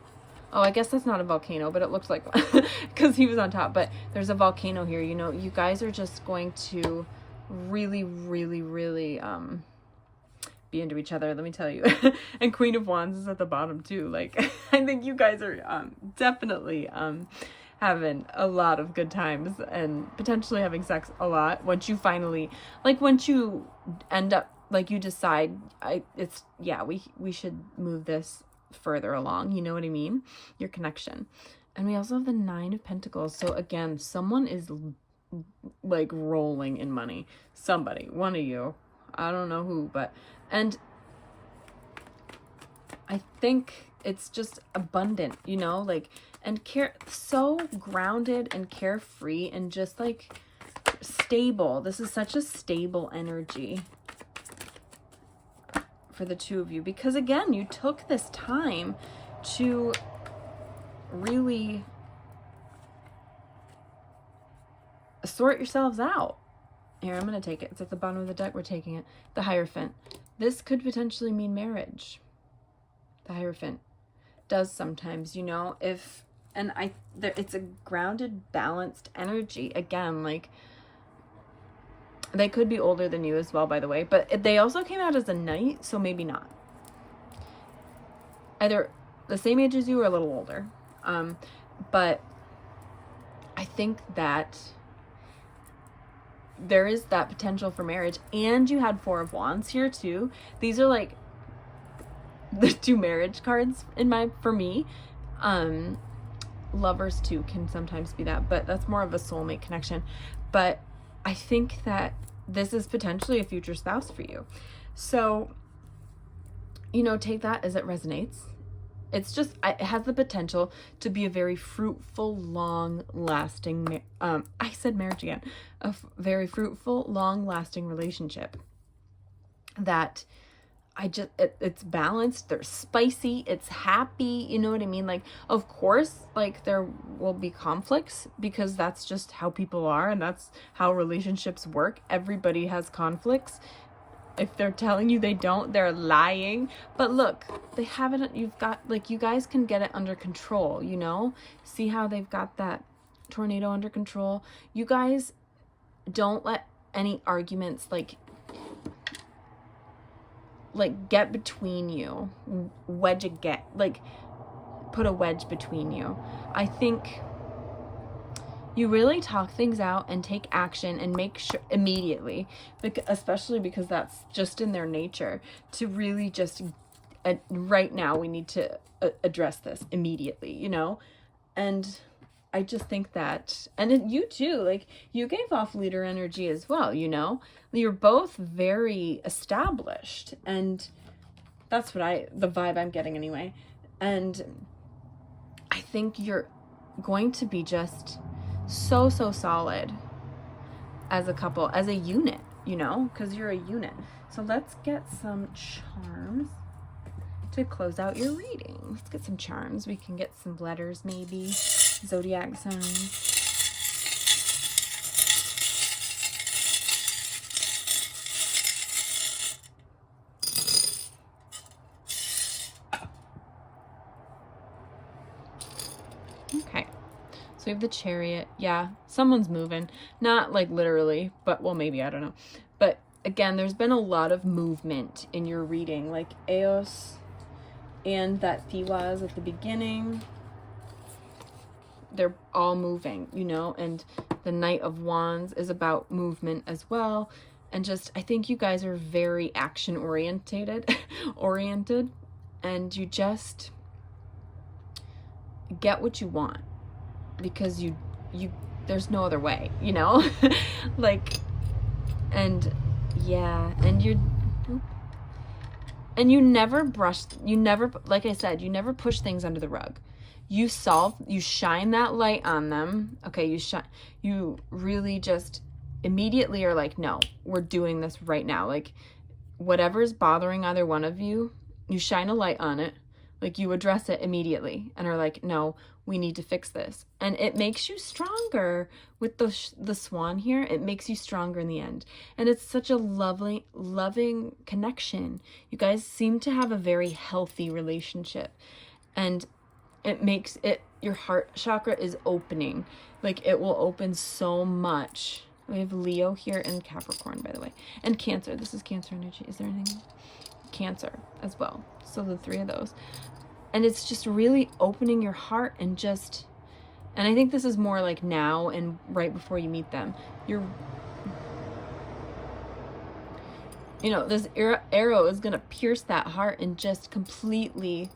S1: Oh, I guess that's not a volcano, but it looks like one because he was on top. But there's a volcano here. You know, you guys are just going to really, really, really be into each other, let me tell you. And Queen of Wands is at the bottom too. Like, I think you guys are definitely having a lot of good times and potentially having sex a lot once you finally, like, once you end up, like, you decide we should move this further along, you know what I mean? Your connection. And we also have the Nine of Pentacles. So again, someone is like rolling in money. Somebody, one of you, I don't know who, and I think it's just abundant, you know, like, and so grounded and carefree and just like stable. This is such a stable energy for the two of you, because again, you took this time to really sort yourselves out. Here, I'm going to take it. It's at the bottom of the deck. We're taking it. The Hierophant. This could potentially mean marriage. The Hierophant does sometimes, you know, it's a grounded, balanced energy. Again, like, they could be older than you as well, by the way, but they also came out as a knight, so maybe not. Either the same age as you or a little older. But I think that there is that potential for marriage, and you had Four of Wands here too. These are like the two marriage cards for me. Lovers too can sometimes be that, but that's more of a soulmate connection. But I think that this is potentially a future spouse for you. So, you know, take that as it resonates. It's just, it has the potential to be a very fruitful, long-lasting, I said marriage again, a very fruitful, long-lasting relationship that it's balanced, they're spicy, it's happy, you know what I mean? Like, of course, like, there will be conflicts because that's just how people are and that's how relationships work. Everybody has conflicts. If they're telling you they don't, they're lying. But look, they have it, you've got, like, you guys can get it under control, you know? See how they've got that tornado under control? You guys don't let any arguments, like get between you, put a wedge between you. I think you really talk things out and take action and make sure immediately, especially because that's just in their nature to really just, right now we need to address this immediately, you know? And I just think that, and you too, like, you gave off leader energy as well, you know? You're both very established, and that's what the vibe I'm getting anyway. And I think you're going to be just so solid as a couple, as a unit, you know? Because you're a unit. So let's get some charms to close out your reading. Let's get some charms. We can get some letters, maybe. Zodiac signs. Okay. So we have the Chariot. Yeah, someone's moving. Not like literally, but well, maybe, I don't know. But again, there's been a lot of movement in your reading, like Eos and that Thiwas at the beginning. They're all moving, you know, and the Knight of Wands is about movement as well. And just, I think you guys are very action oriented, and you just get what you want because you there's no other way, you know? Like, and yeah, and you never like I said, you never push things under the rug. You shine that light on them. Okay, you really just immediately are like, no, we're doing this right now. Like, whatever's bothering either one of you, you shine a light on it. Like, you address it immediately and are like, no, we need to fix this. And it makes you stronger with the swan here. It makes you stronger in the end. And it's such a loving connection. You guys seem to have a very healthy relationship. And it makes your heart chakra is opening. Like, it will open so much. We have Leo here and Capricorn, by the way. And Cancer. This is Cancer energy. Is there anything? Cancer as well. So the three of those. And it's just really opening your heart and just, and I think this is more like now and right before you meet them. You know, this arrow is going to pierce that heart and just completely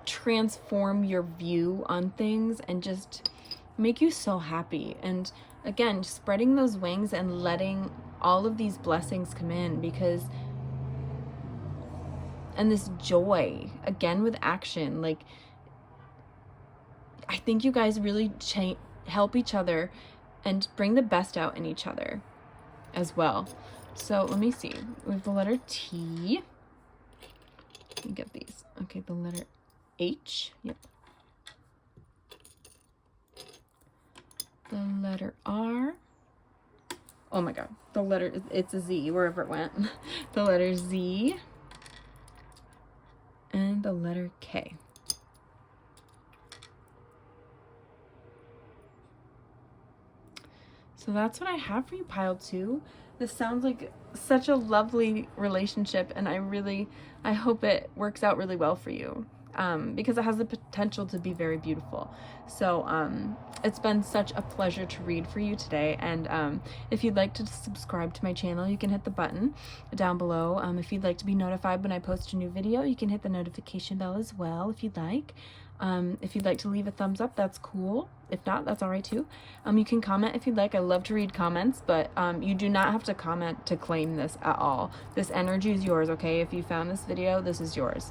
S1: transform your view on things and just make you so happy. And again, spreading those wings and letting all of these blessings come in, because, and this joy, again with action, like, I think you guys really help each other and bring the best out in each other as well. So let me see. We have the letter T. Let me get these. Okay, the letter H. Yep. The letter R. Oh my God. The letter, it's a Z wherever it went. The letter Z. And the letter K. So that's what I have for you, pile 2. This sounds like such a lovely relationship, and I hope it works out really well for you, because it has the potential to be very beautiful. So it's been such a pleasure to read for you today, and if you'd like to subscribe to my channel, you can hit the button down below. If you'd like to be notified when I post a new video, you can hit the notification bell as well if you'd like. If you'd like to leave a thumbs up, that's cool. If not, that's all right too. You can comment if you'd like. I love to read comments, but you do not have to comment to claim this at all. This energy is yours, okay? If you found this video, this is yours.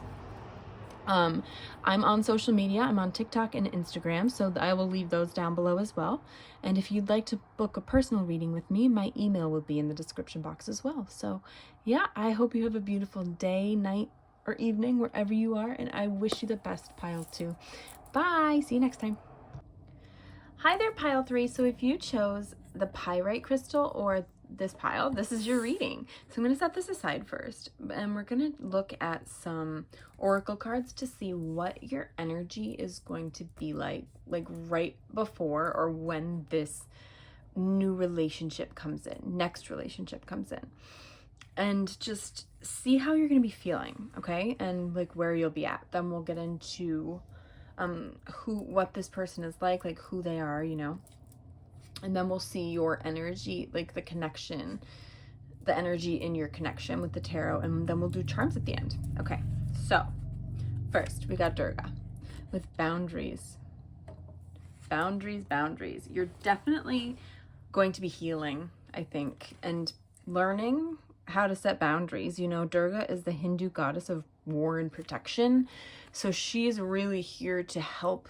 S1: I'm on social media. I'm on TikTok and Instagram, so I will leave those down below as well. And if you'd like to book a personal reading with me, my email will be in the description box as well. So yeah, I hope you have a beautiful day, night, or evening, wherever you are, and I wish you the best, Pile 2. Bye! See you next time. Hi there, Pile 3. So if you chose the pyrite crystal or this pile, this is your reading. So I'm going to set this aside first, and we're going to look at some oracle cards to see what your energy is going to be like right before or when this new relationship comes in, next relationship comes in. And just see how you're going to be feeling, okay? And like where you'll be at. Then we'll get into what this person is like who they are, you know. And then we'll see your energy, like the connection, the energy in your connection with the tarot, and then we'll do charms at the end. Okay, so first we got Durga with boundaries. Boundaries. You're definitely going to be healing, I think, and learning how to set boundaries. You know, Durga is the Hindu goddess of war and protection. So she's really here to help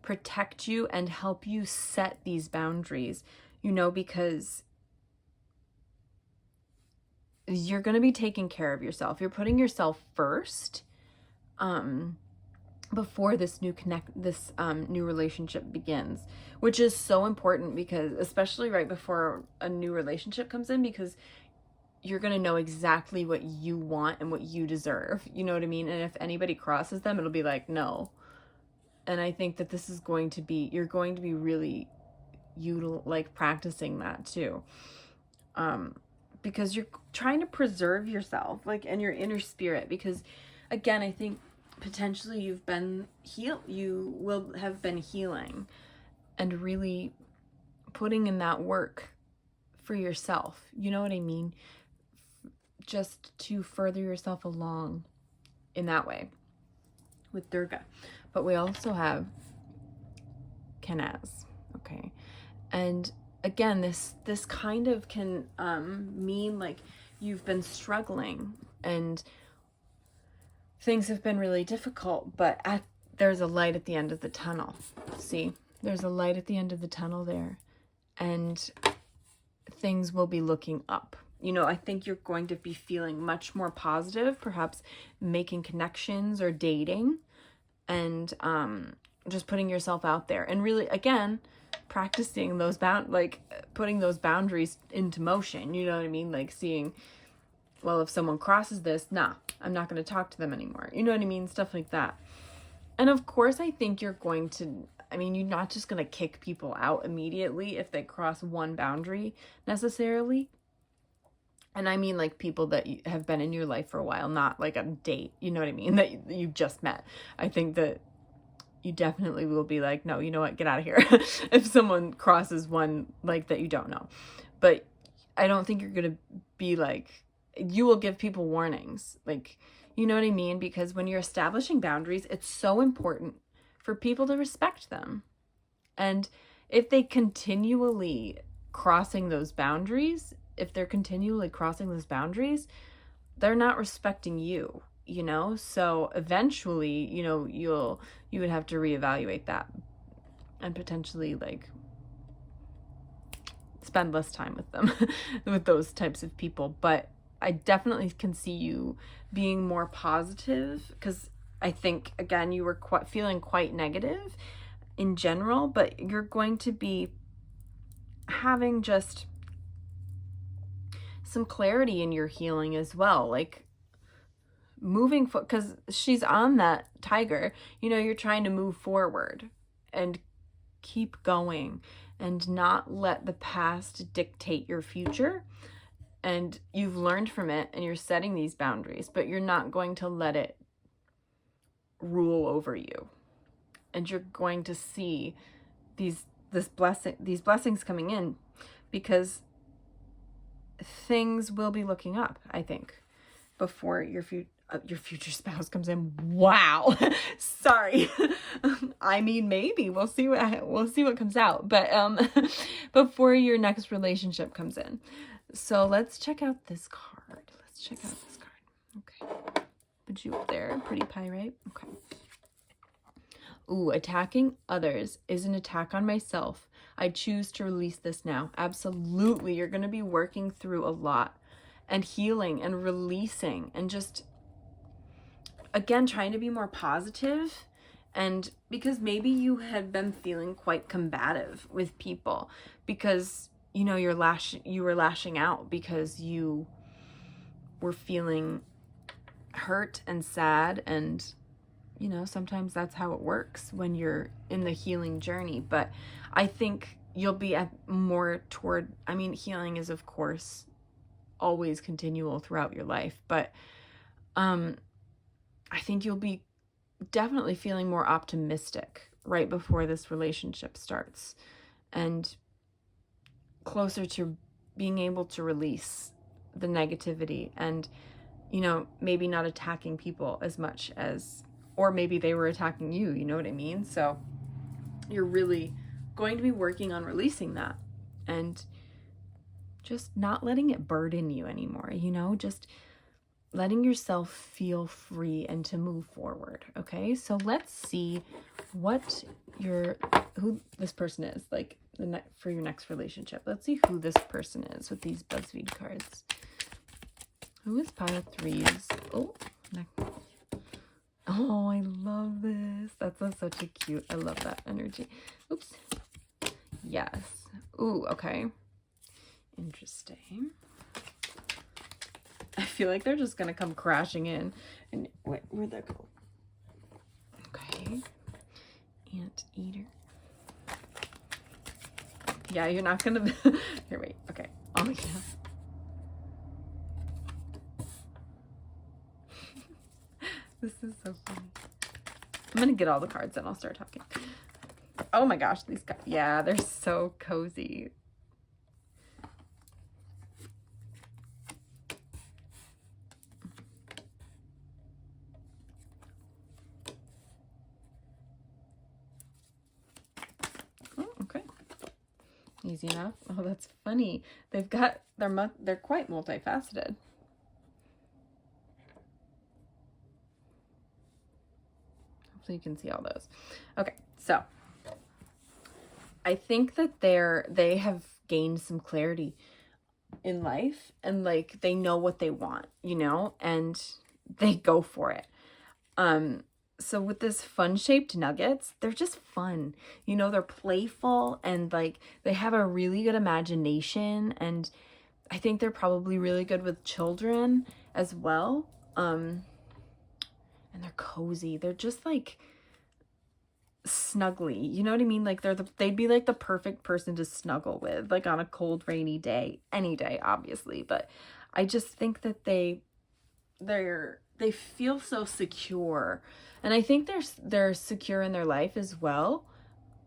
S1: protect you and help you set these boundaries, you know, because you're going to be taking care of yourself. You're putting yourself first before this new relationship begins, which is so important, because especially right before a new relationship comes in, because you're going to know exactly what you want and what you deserve. You know what I mean? And if anybody crosses them, it'll be like, no. And I think that this is going to be, you're going to be really practicing that too. Because you're trying to preserve yourself, like, and your inner spirit, because again, I think potentially you will have been healing and really putting in that work for yourself. You know what I mean? Just to further yourself along in that way with Durga. But we also have Kanaz, okay? And again, this kind of can mean like you've been struggling and things have been really difficult, but there's a light at the end of the tunnel. See, there's a light at the end of the tunnel there, and things will be looking up. You know, I think you're going to be feeling much more positive, perhaps making connections or dating, and just putting yourself out there and really, again, practicing those putting those boundaries into motion. You know what I mean? Like seeing, well, if someone crosses this, nah, I'm not going to talk to them anymore. You know what I mean? Stuff like that. And of course, I think you're going to, I mean, you're not just going to kick people out immediately if they cross one boundary necessarily. And I mean like people that have been in your life for a while, not like a date, you know what I mean, that you just met. I think that you definitely will be like, no, you know what, get out of here if someone crosses one like that you don't know. But I don't think you're going to be like, you will give people warnings, like, you know what I mean? Because when you're establishing boundaries, it's so important for people to respect them. And if they continually crossing those boundaries, they're not respecting you, you know? So eventually, you know, you would have to reevaluate that and potentially like spend less time with them, with those types of people. But I definitely can see you being more positive, because I think, again, you were feeling quite negative in general, but you're going to be having just some clarity in your healing as well, like moving because she's on that tiger, you know, you're trying to move forward and keep going and not let the past dictate your future. And you've learned from it and you're setting these boundaries, but you're not going to let it rule over you. And you're going to see these blessings coming in, because things will be looking up, I think, before your future spouse comes in. Wow. Sorry. I mean, maybe we'll see what comes out, but before your next relationship comes in. So let's check out this card. Okay. Put you up there. Pretty pie, right? Okay. Ooh, attacking others is an attack on myself. I choose to release this now. Absolutely. You're going to be working through a lot and healing and releasing and just, again, trying to be more positive. And because maybe you had been feeling quite combative with people because, you know, you were lashing out because you were feeling hurt and sad, and you know, sometimes that's how it works when you're in the healing journey. But I think you'll be at more toward, I mean, healing is of course always continual throughout your life, but I think you'll be definitely feeling more optimistic right before this relationship starts, and closer to being able to release the negativity and, you know, maybe not attacking people as much as, or maybe they were attacking you, you know what I mean? So you're really going to be working on releasing that and just not letting it burden you anymore, you know, just letting yourself feel free and to move forward. Okay, so let's see what who this person is, like for your next relationship. Let's see who this person is with these Buzzfeed cards. Who is pile of threes? Oh, oh, I love this. That's such a cute. I love that energy. Oops. Yes. Ooh, okay. Interesting. I feel like they're just gonna come crashing in. And wait, where'd that go? Okay. Anteater. Yeah, you're not gonna. Here, wait. Okay. Oh yeah. This is so funny. I'm gonna get all the cards and I'll start talking. Oh my gosh, these guys. Yeah, they're so cozy. Oh, okay. Easy enough. Oh, that's funny. They're quite multifaceted. So you can see all those. Okay, so I think that they have gained some clarity in life, and like they know what they want, you know, and they go for it. So with this fun shaped nuggets, they're just fun, you know, they're playful and like they have a really good imagination, and I think they're probably really good with children as well. And they're cozy. They're just like snuggly, you know what I mean? Like they'd be like the perfect person to snuggle with, like on a cold rainy day, any day obviously, but I just think that they feel so secure, and I think they're secure in their life as well,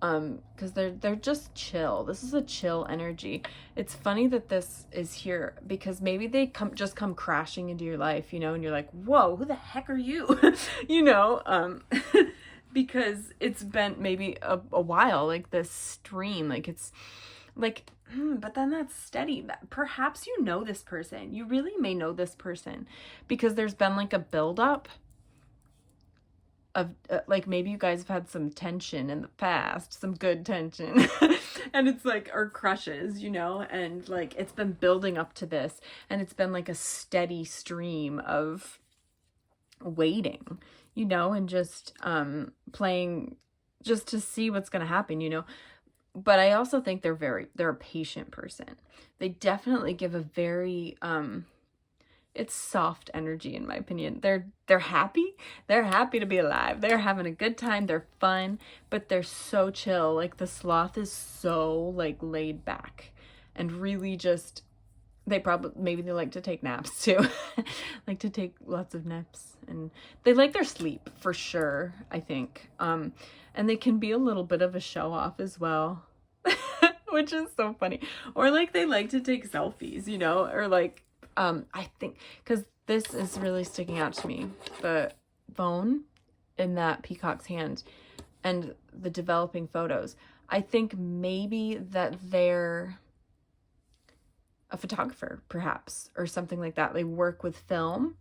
S1: because they're just chill. This is a chill energy. It's funny that this is here because maybe they come crashing into your life, you know, and you're like, whoa, who the heck are you? You know, because it's been maybe a while, like this stream, like it's like, but then that's steady. Perhaps you know this person. You really may know this person because there's been like a buildup of like maybe you guys have had some tension in the past, some good tension, and it's like, or crushes, you know, and like it's been building up to this, and it's been like a steady stream of waiting, you know, and just playing just to see what's going to happen, you know. But I also think they're a patient person. They definitely give a very it's soft energy, in my opinion. They're happy. They're happy to be alive. They're having a good time. They're fun, but they're so chill. Like the sloth is so like laid back and really just, maybe they like to take naps too. Like to take lots of naps, and they like their sleep for sure, I think. And they can be a little bit of a show off as well. Which is so funny. Or like they like to take selfies, you know, or like I think, because this is really sticking out to me, the phone in that peacock's hand and the developing photos. I think maybe that they're a photographer, perhaps, or something like that. They work with film,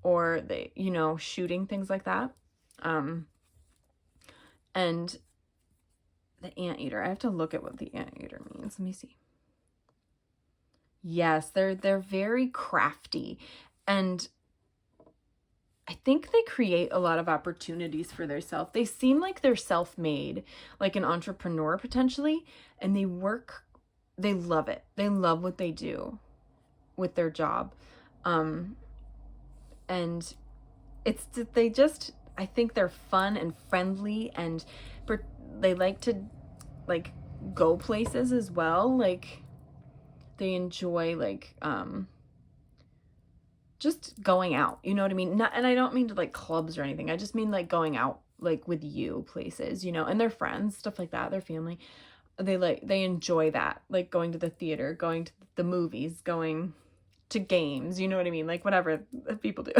S1: or they, you know, shooting, things like that. And the anteater, I have to look at what the anteater means. Let me see. Yes, they're very crafty, and I think they create a lot of opportunities for themselves. They seem like they're self-made, like an entrepreneur potentially, and they love it. They love what they do with their job. And I think they're fun and friendly, and they like to like go places as well. Like they enjoy like just going out, you know what I mean? And I don't mean to like clubs or anything. I just mean like going out like with you places, you know, and their friends, stuff like that, their family. They enjoy that, like going to the theater, going to the movies, going to games, you know what I mean? Like whatever people do.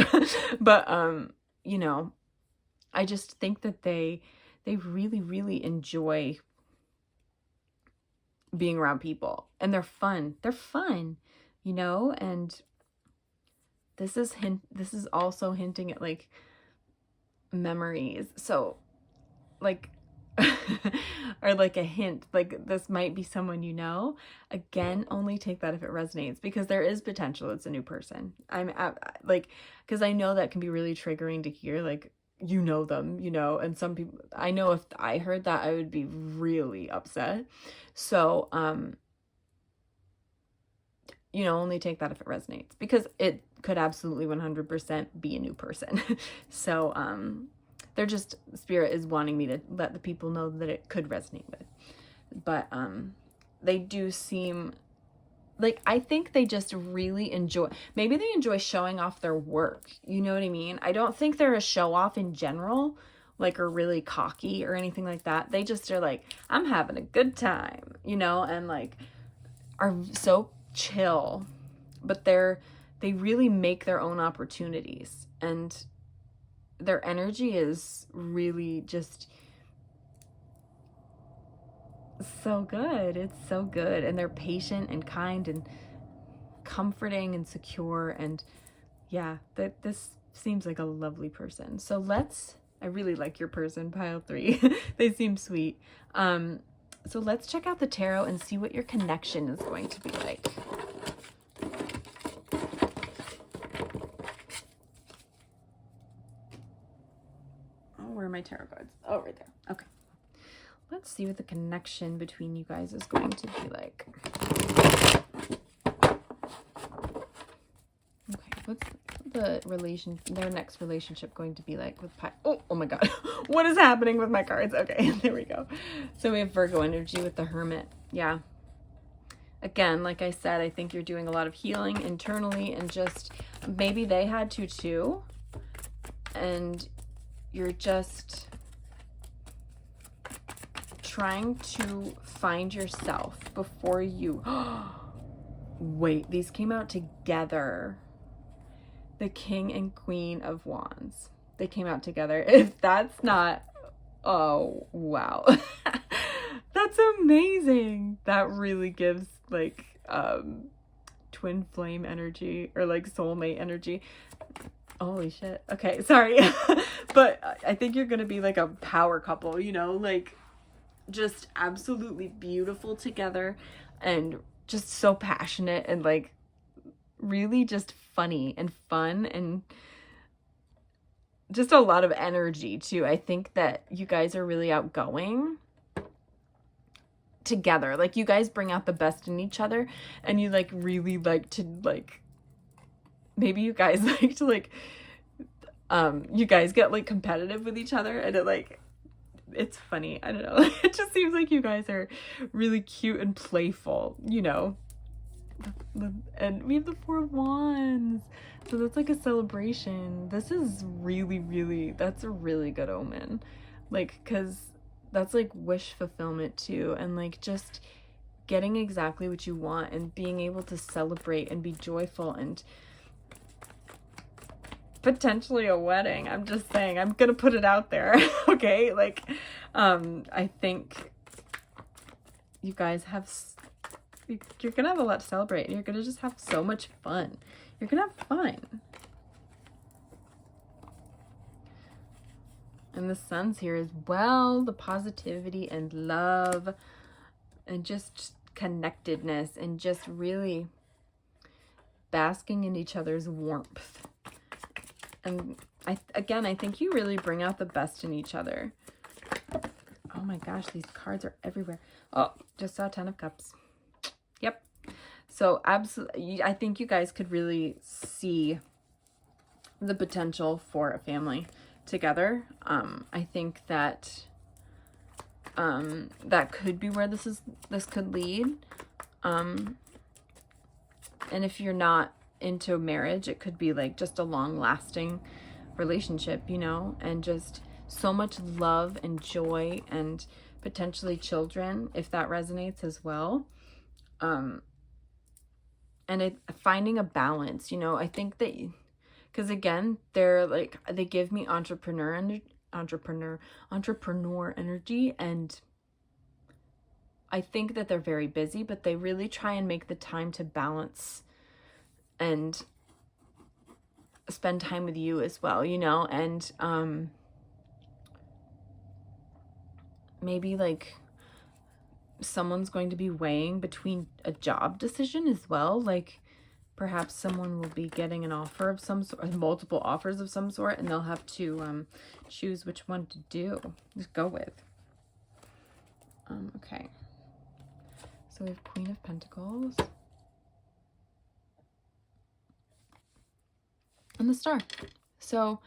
S1: But you know, I just think that they really, really enjoy being around people, and they're fun, you know. And this is also hinting at like memories, so like or like a hint, like this might be someone you know. Again, only take that if it resonates, because there is potential it's a new person. I'm like, because I know that can be really triggering to hear, like, you know them, you know, and some people, I know if I heard that, I would be really upset. So you know, only take that if it resonates, because it could absolutely 100% be a new person. So they're just, spirit is wanting me to let the people know that it could resonate with. But they do seem like, I think they just really enjoy, maybe they enjoy showing off their work, you know what I mean? I don't think they're a show off in general, like, or really cocky or anything like that. They just are like, I'm having a good time, you know, and like are so chill, but they really make their own opportunities, and their energy is really just so good. It's so good. And they're patient and kind and comforting and secure. And yeah, this seems like a lovely person. So I really like your person, pile 3. They seem sweet. So let's check out the tarot and see what your connection is going to be like. Oh, where are my tarot cards? Oh, right there. Okay. Let's see what the connection between you guys is going to be like. Okay, what's their next relationship going to be like with oh my god. What is happening with my cards? Okay, there we go. So we have Virgo energy with the Hermit. Yeah. Again, like I said, I think you're doing a lot of healing internally, and just maybe they had to too. And you're just trying to find yourself before you wait, these came out together. The King and Queen of Wands, they came out together. If that's not, oh wow. That's amazing. That really gives like twin flame energy, or like soulmate energy. Holy shit. Okay, sorry. But I think you're gonna be like a power couple, you know, like just absolutely beautiful together, and just so passionate, and like really just funny and fun, and just a lot of energy too. I think that you guys are really outgoing together. Like you guys bring out the best in each other, and you like really like to like, maybe you guys like to like you guys get like competitive with each other, and it's funny. I don't know. It just seems like you guys are really cute and playful, you know. And we have the 4 of Wands, so that's like a celebration. This is really, really, that's a really good omen, like, because that's like wish fulfillment too, and like just getting exactly what you want, and being able to celebrate and be joyful, and potentially a wedding. I'm just saying, I'm gonna put it out there. Okay, like I think you guys have, you're gonna have a lot to celebrate, and you're gonna just have so much fun. You're gonna have fun. And the sun's here as well. The positivity and love and just connectedness and just really basking in each other's warmth. And I think you really bring out the best in each other. Oh my gosh, these cards are everywhere. Oh, just saw 10 of Cups. Yep. So absolutely, I think you guys could really see the potential for a family together. I think that that could be where this could lead. And if you're not into marriage, it could be like just a long-lasting relationship, you know, and just so much love and joy and potentially children, if that resonates as well. And finding a balance, you know, I think that, because again, they give me entrepreneur energy, and I think that they're very busy, but they really try and make the time to balance and spend time with you as well, you know, and maybe like someone's going to be weighing between a job decision as well. Like perhaps someone will be getting an offer of some sort, multiple offers of some sort, and they'll have to choose which one to go with. Okay. So we have Queen of Pentacles. And the Star. So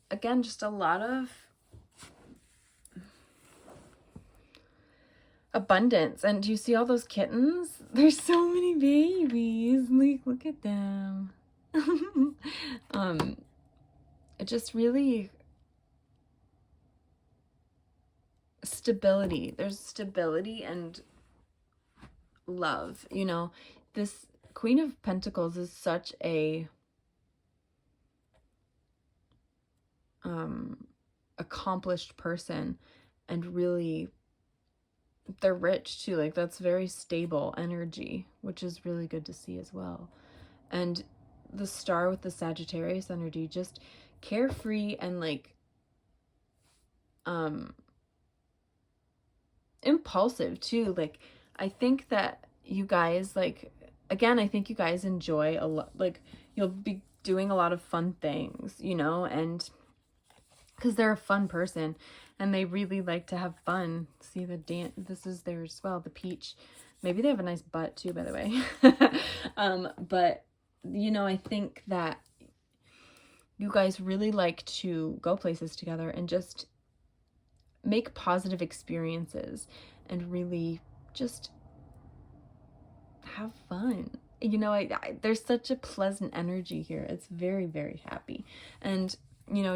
S1: again, just a lot of abundance. And do you see all those kittens? There's so many babies. Like, look at them. It just really stability. There's stability and love. You know, this Queen of Pentacles is such a accomplished person, and really they're rich too. Like that's very stable energy, which is really good to see as well. And the Star with the Sagittarius energy, just carefree and like impulsive too. Like I think that you guys, like, again, I think you guys enjoy a lot, like you'll be doing a lot of fun things, you know, and because they're a fun person and they really like to have fun. See the dance, this is theirs as well, the peach. Maybe they have a nice butt too, by the way. But you know, I think that you guys really like to go places together and just make positive experiences and really just have fun. You know, there's such a pleasant energy here. It's very, very happy. And you know,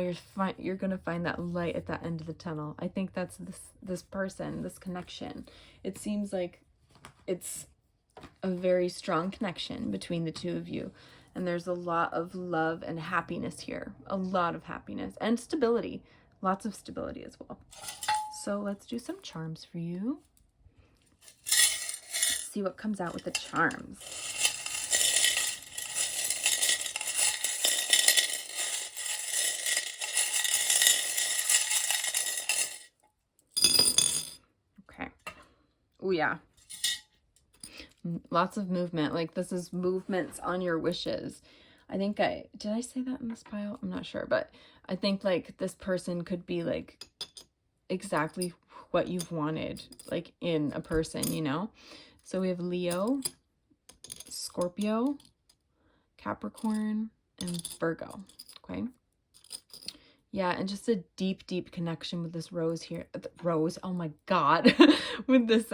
S1: you're gonna find that light at that end of the tunnel. I think that's this person, this connection. It seems like it's a very strong connection between the two of you, and there's a lot of love and happiness here. A lot of happiness and stability. Lots of stability as well. So let's do some charms for you. See what comes out with the charms. Okay. Oh yeah. Lots of movement. Like this is movements on your wishes. I think did I say that in this pile? I'm not sure, but I think like this person could be like exactly what you've wanted, like in a person, you know? So we have Leo, Scorpio, Capricorn, and Virgo. Okay. Yeah, and just a deep, deep connection with this rose here. Rose, oh my God. With this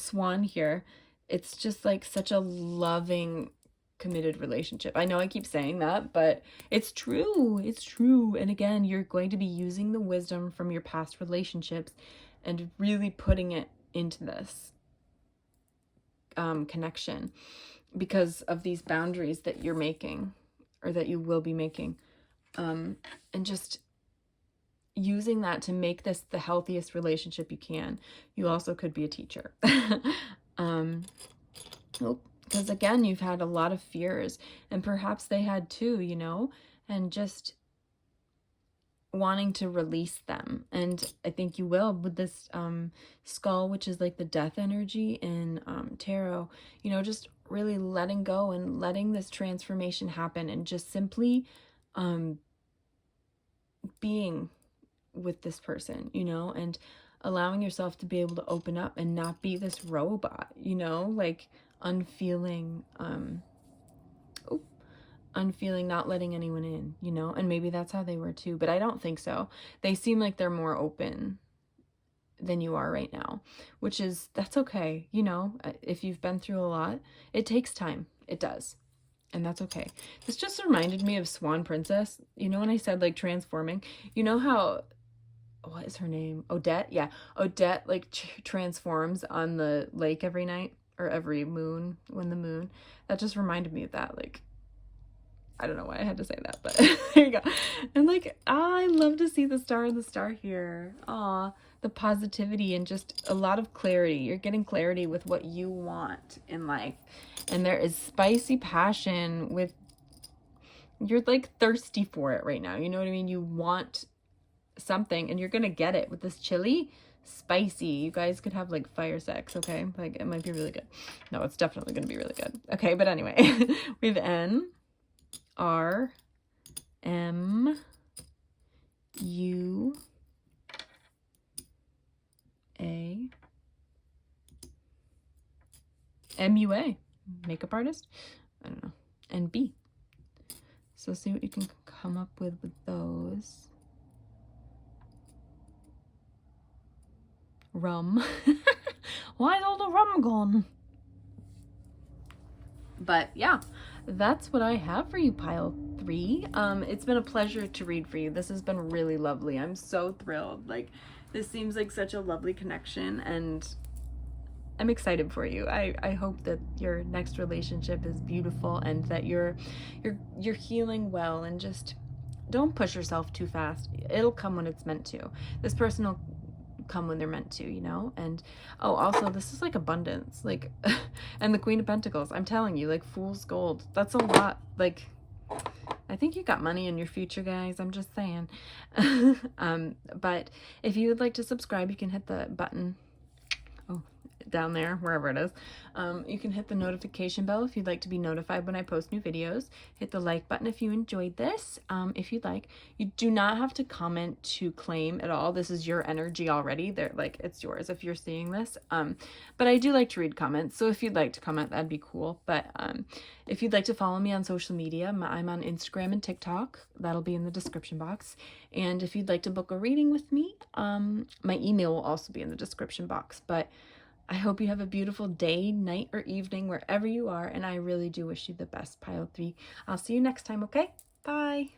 S1: swan here. It's just like such a loving, committed relationship. I know I keep saying that, but it's true. It's true. And again, you're going to be using the wisdom from your past relationships and really putting it into this connection because of these boundaries that you're making, or that you will be making. And just using that to make this the healthiest relationship you can. You also could be a teacher. Because again, you've had a lot of fears, and perhaps they had too, you know, and just wanting to release them. And I think you will with this skull, which is like the death energy in tarot, you know, just really letting go and letting this transformation happen, and just simply being with this person, you know, and allowing yourself to be able to open up and not be this robot, you know, like unfeeling, unfeeling, not letting anyone in, you know. And maybe that's how they were too, but I don't think so. They seem like they're more open than you are right now, which is, that's okay, you know. If you've been through a lot, it takes time. It does. And that's okay. This just reminded me of Swan Princess. You know, when I said like transforming, you know how, what is her name? Odette? Yeah. Odette like transforms on the lake every night, or every moon, when the moon. That just reminded me of that. Like, I don't know why I had to say that, but there you go. And like, I love to see the star in the star here. Aw, the positivity and just a lot of clarity. You're getting clarity with what you want in life. And there is spicy passion with, you're like thirsty for it right now. You know what I mean? You want something and you're going to get it with this chili. Spicy. You guys could have like fire sex, okay? Like, it might be really good. No, it's definitely going to be really good. Okay, but anyway, we have N, R, M, U, A, MUA, makeup artist, I don't know, and B. So see what you can come up with those. Rum. Why is all the rum gone? But yeah, that's what I have for you, pile 3. It's been a pleasure to read for you. This has been really lovely. I'm so thrilled. Like, this seems like such a lovely connection, and I'm excited for you. I hope that your next relationship is beautiful, and that you're healing well, and just don't push yourself too fast. It'll come when it's meant to. This person will come when they're meant to, you know. And oh, also, this is like abundance, like and the Queen of Pentacles, I'm telling you, like fool's gold. That's a lot. Like, I think you got money in your future, guys. I'm just saying. But if you would like to subscribe, you can hit the button down there, wherever it is. You can hit the notification bell if you'd like to be notified when I post new videos. Hit the like button if you enjoyed this. If you'd like, you do not have to comment to claim at all. This is your energy already. They're like, it's yours if you're seeing this. But I do like to read comments, so if you'd like to comment, that'd be cool. But if you'd like to follow me on social media, I'm on Instagram and TikTok. That'll be in the description box. And if you'd like to book a reading with me, my email will also be in the description box. But I hope you have a beautiful day, night, or evening, wherever you are, and I really do wish you the best, pile 3. I'll see you next time, okay? Bye!